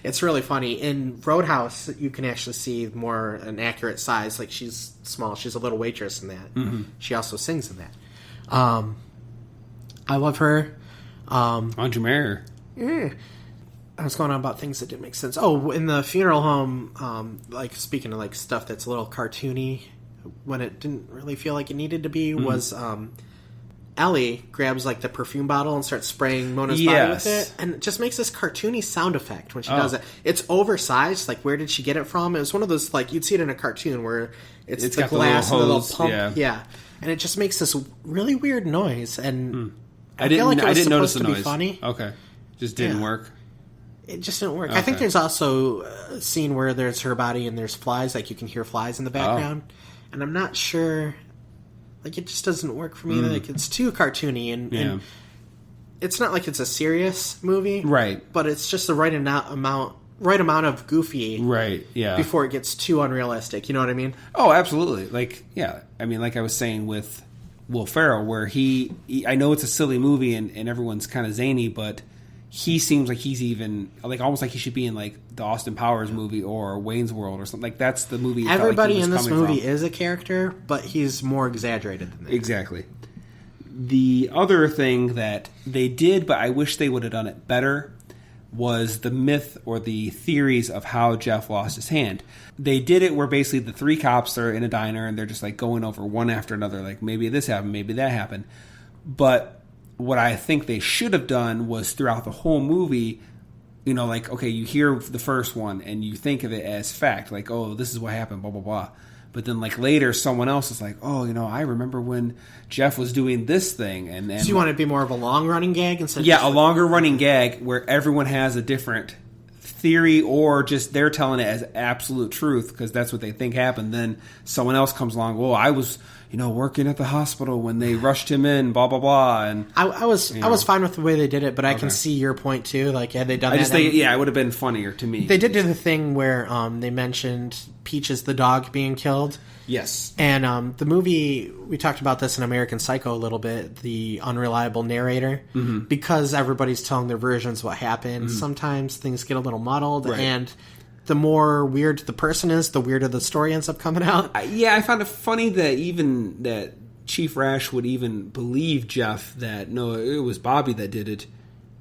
Speaker 1: It's really funny. In Roadhouse, you can actually see more an accurate size. Like she's small. She's a little waitress in that. She also sings in that. I love her.
Speaker 2: Why'd you marry her?
Speaker 1: Yeah. I was going on about things that didn't make sense. Oh, in the funeral home, like speaking of like stuff that's a little cartoony, when it didn't really feel like it needed to be, was Ellie grabs like the perfume bottle and starts spraying Mona's body with it, and it just makes this cartoony sound effect when she does it. It's oversized. Like, where did she get it from? It was one of those, like, you'd see it in a cartoon where it's the glass and the little pump. Yeah. And it just makes this really weird noise, and I feel like it was supposed to be funny.
Speaker 2: Okay. Just didn't work.
Speaker 1: It just didn't work. Okay. I think there's also a scene where there's her body and there's flies, like you can hear flies in the background. And I'm not sure, like, it just doesn't work for me. Like, it's too cartoony, and it's not like it's a serious movie.
Speaker 2: Right.
Speaker 1: But it's just the right amount of goofy.
Speaker 2: Right, yeah.
Speaker 1: Before it gets too unrealistic, you know what I mean?
Speaker 2: Oh, absolutely. Like, yeah. I mean, like I was saying with Will Ferrell, where he I know it's a silly movie and everyone's kind of zany, but he seems like he's even like almost like he should be in like the Austin Powers movie or Wayne's World or something. Like that's the movie.
Speaker 1: Everybody in this movie is a character, but he's more exaggerated than that.
Speaker 2: Exactly. The other thing that they did, but I wish they would have done it better, was the myth or the theories of how Jeff lost his hand. They did it where basically the three cops are in a diner and they're just like going over one after another, like maybe this happened, maybe that happened. But what I think they should have done was throughout the whole movie, you know, like, okay, you hear the first one and you think of it as fact, like, oh, this is what happened, blah, blah, blah. But then, like, later, someone else is like, oh, you know, I remember when Jeff was doing this thing. And
Speaker 1: so you want it to be more of a long-running gag instead?
Speaker 2: Yeah, a longer-running gag where everyone has a different theory or just they're telling it as absolute truth because that's what they think happened. Then someone else comes along, well, I was, you know, working at the hospital when they rushed him in, blah, blah, blah. And
Speaker 1: I was fine with the way they did it, but I can see your point, too. Like, had they done that...
Speaker 2: it would have been funnier to me.
Speaker 1: They did do the thing where they mentioned Peaches the dog being killed.
Speaker 2: Yes.
Speaker 1: And the movie, we talked about this in American Psycho a little bit, the unreliable narrator. Mm-hmm. Because everybody's telling their versions of what happened, sometimes things get a little muddled. Right. And the more weird the person is, the weirder the story ends up coming out.
Speaker 2: I found it funny that Chief Rash would even believe Jeff that, no, it was Bobby that did it.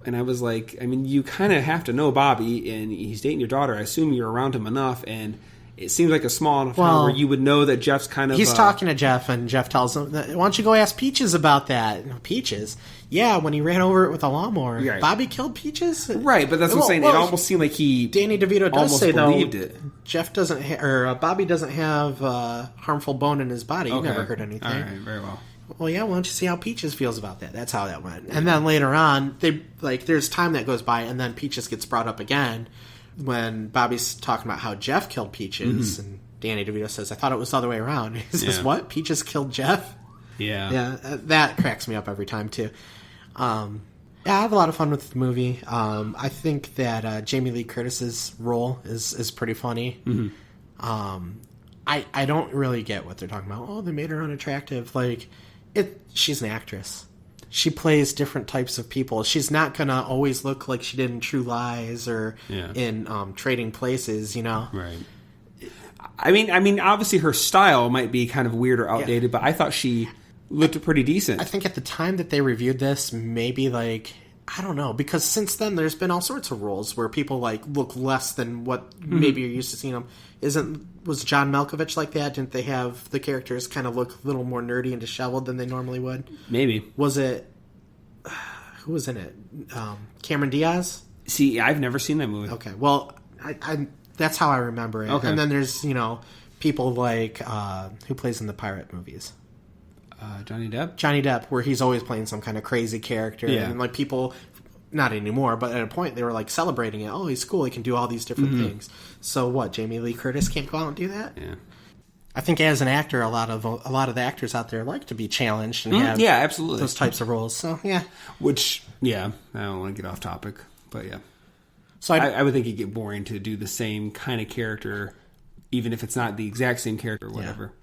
Speaker 2: And I was like, I mean, you kind of have to know Bobby, and he's dating your daughter. I assume you're around him enough, and it seems like a small enough town where you would know that Jeff's kind of...
Speaker 1: He's talking to Jeff, and Jeff tells him, why don't you go ask Peaches about that? Peaches? Yeah, when he ran over it with a lawnmower. Right. Bobby killed Peaches?
Speaker 2: Right, but that's what I'm saying. It almost seemed like he
Speaker 1: Danny DeVito does say,
Speaker 2: believed
Speaker 1: though,
Speaker 2: it.
Speaker 1: Jeff doesn't... Bobby doesn't have harmful bone in his body. Okay. He never heard anything.
Speaker 2: All right, very well.
Speaker 1: Well, yeah, why don't you see how Peaches feels about that? That's how that went. And then later on, there's time that goes by, and then Peaches gets brought up again when Bobby's talking about how Jeff killed Peaches, and Danny DeVito says, I thought it was the other way around. He says, what? Peaches killed Jeff?
Speaker 2: Yeah.
Speaker 1: Yeah, that cracks me up every time, too. I have a lot of fun with the movie. I think that Jamie Lee Curtis's role is pretty funny. Mm-hmm. I don't really get what they're talking about. Oh, they made her unattractive. Like, she's an actress. She plays different types of people. She's not going to always look like she did in True Lies or in Trading Places, you know?
Speaker 2: Right. I mean, obviously her style might be kind of weird or outdated, but I thought she looked pretty decent.
Speaker 1: I think at the time that they reviewed this, maybe like, I don't know, because since then there's been all sorts of roles where people like look less than what maybe you're used to seeing them. Was John Malkovich like that? Didn't they have the characters kind of look a little more nerdy and disheveled than they normally would?
Speaker 2: Maybe.
Speaker 1: Was it... Who was in it? Cameron Diaz?
Speaker 2: See, I've never seen that movie.
Speaker 1: Okay, well, I that's how I remember it. Okay. And then there's, you know, people like... who plays in the pirate movies?
Speaker 2: Johnny Depp?
Speaker 1: Johnny Depp, where he's always playing some kind of crazy character. Yeah. And, like, people... Not anymore, but at a point they were like celebrating it. Oh, he's cool. He can do all these different things. So what? Jamie Lee Curtis can't go out and do that?
Speaker 2: Yeah.
Speaker 1: I think as an actor, a lot of the actors out there like to be challenged and have
Speaker 2: absolutely
Speaker 1: those types of roles. So yeah.
Speaker 2: Which I don't want to get off topic, but yeah. So I would think it'd get boring to do the same kind of character, even if it's not the exact same character or whatever.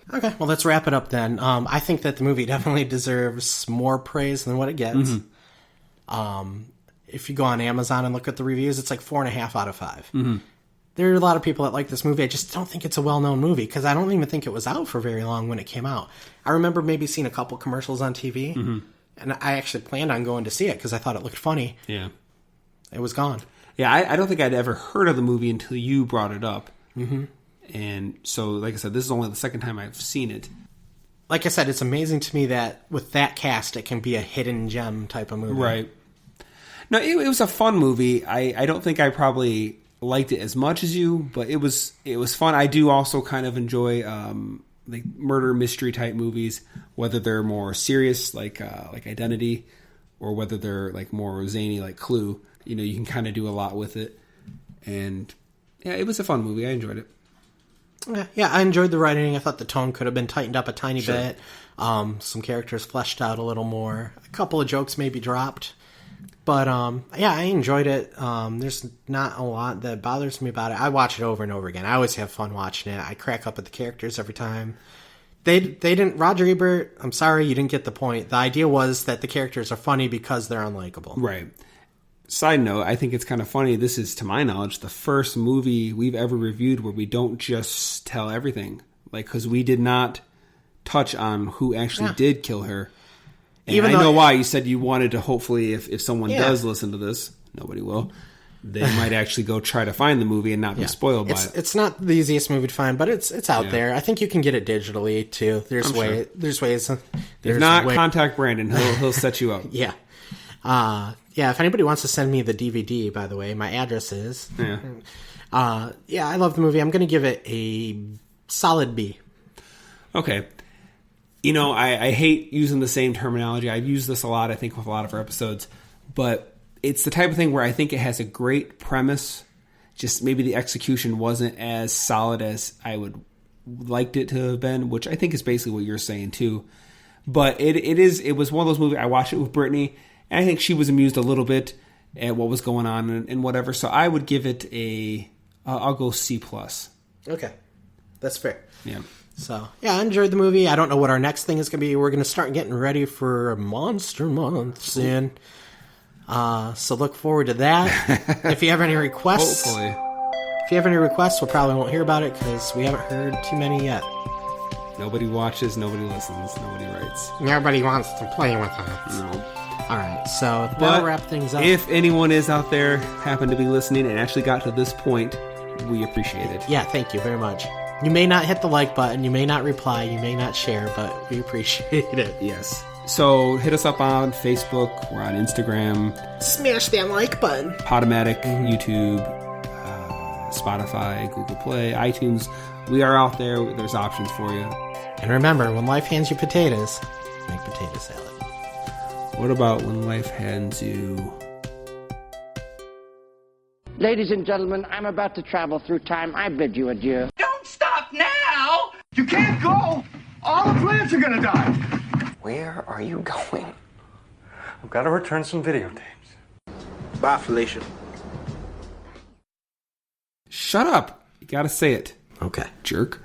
Speaker 1: Yeah. Okay, well let's wrap it up then. I think that the movie definitely deserves more praise than what it gets. If you go on Amazon and look at the reviews, it's like 4.5 out of 5. Mm-hmm. There are a lot of people that like this movie. I just don't think it's a well-known movie because I don't even think it was out for very long when it came out. I remember maybe seeing a couple commercials on TV, and I actually planned on going to see it because I thought it looked funny.
Speaker 2: Yeah.
Speaker 1: It was gone.
Speaker 2: Yeah, I don't think I'd ever heard of the movie until you brought it up. Mm-hmm. And so, like I said, this is only the second time I've seen it.
Speaker 1: Like I said, it's amazing to me that with that cast, it can be a hidden gem type of movie.
Speaker 2: Right. No, it was a fun movie. I don't think I probably liked it as much as you, but it was fun. I do also kind of enjoy like murder mystery type movies, whether they're more serious like Identity, or whether they're like more zany like Clue. You know, you can kind of do a lot with it, and yeah, it was a fun movie. I enjoyed it.
Speaker 1: Yeah, I enjoyed the writing. I thought the tone could have been tightened up a tiny bit. Some characters fleshed out a little more. A couple of jokes maybe dropped. But, yeah, I enjoyed it. There's not a lot that bothers me about it. I watch it over and over again. I always have fun watching it. I crack up at the characters every time. They didn't... Roger Ebert, I'm sorry, you didn't get the point. The idea was that the characters are funny because they're unlikable.
Speaker 2: Right. Side note, I think it's kind of funny. This is, to my knowledge, the first movie we've ever reviewed where we don't just tell everything. Like, because we did not touch on who actually did kill her. And I know why. You said you wanted to, hopefully, if someone does listen to this, nobody will, they might actually go try to find the movie and not be spoiled by it.
Speaker 1: It's not the easiest movie to find, but it's out there. I think you can get it digitally, too. There's ways.
Speaker 2: If not, contact Brandon. He'll set you up.
Speaker 1: Yeah. If anybody wants to send me the DVD, by the way, my address is. Yeah. I love the movie. I'm going to give it a solid B.
Speaker 2: Okay. You know, I hate using the same terminology. I've used this a lot, I think, with a lot of our episodes. But it's the type of thing where I think it has a great premise. Just maybe the execution wasn't as solid as I would liked it to have been, which I think is basically what you're saying, too. But it was one of those movies. I watched it with Brittany, and I think she was amused a little bit at what was going on and whatever. So I would give it I'll go C+.
Speaker 1: Okay. That's fair.
Speaker 2: Yeah.
Speaker 1: So, I enjoyed the movie. I don't know what our next thing is going to be. We're going to start getting ready for Monster Month soon. So look forward to that. If you have any requests...
Speaker 2: Hopefully.
Speaker 1: If you have any requests, we probably won't hear about it because we haven't heard too many yet.
Speaker 2: Nobody watches, nobody listens, nobody writes.
Speaker 1: Nobody wants to play with us.
Speaker 2: No.
Speaker 1: All right, so that'll wrap things up.
Speaker 2: If anyone is out there, happen to be listening and actually got to this point, we appreciate it.
Speaker 1: Yeah, thank you very much. You may not hit the like button, you may not reply, you may not share, but we appreciate it.
Speaker 2: Yes. So hit us up on Facebook, we're on Instagram.
Speaker 1: Smash that like button.
Speaker 2: Podomatic, YouTube, Spotify, Google Play, iTunes. We are out there. There's options for you.
Speaker 1: And remember, when life hands you potatoes, make potato salad.
Speaker 2: What about when life hands you...
Speaker 3: Ladies and gentlemen, I'm about to travel through time. I bid you adieu.
Speaker 4: Don't stop now! You can't go! All the plants are gonna die!
Speaker 5: Where are you going? I've got to return some videotapes.
Speaker 6: Bye, Felicia.
Speaker 2: Shut up! You gotta say it.
Speaker 1: Okay.
Speaker 2: Jerk.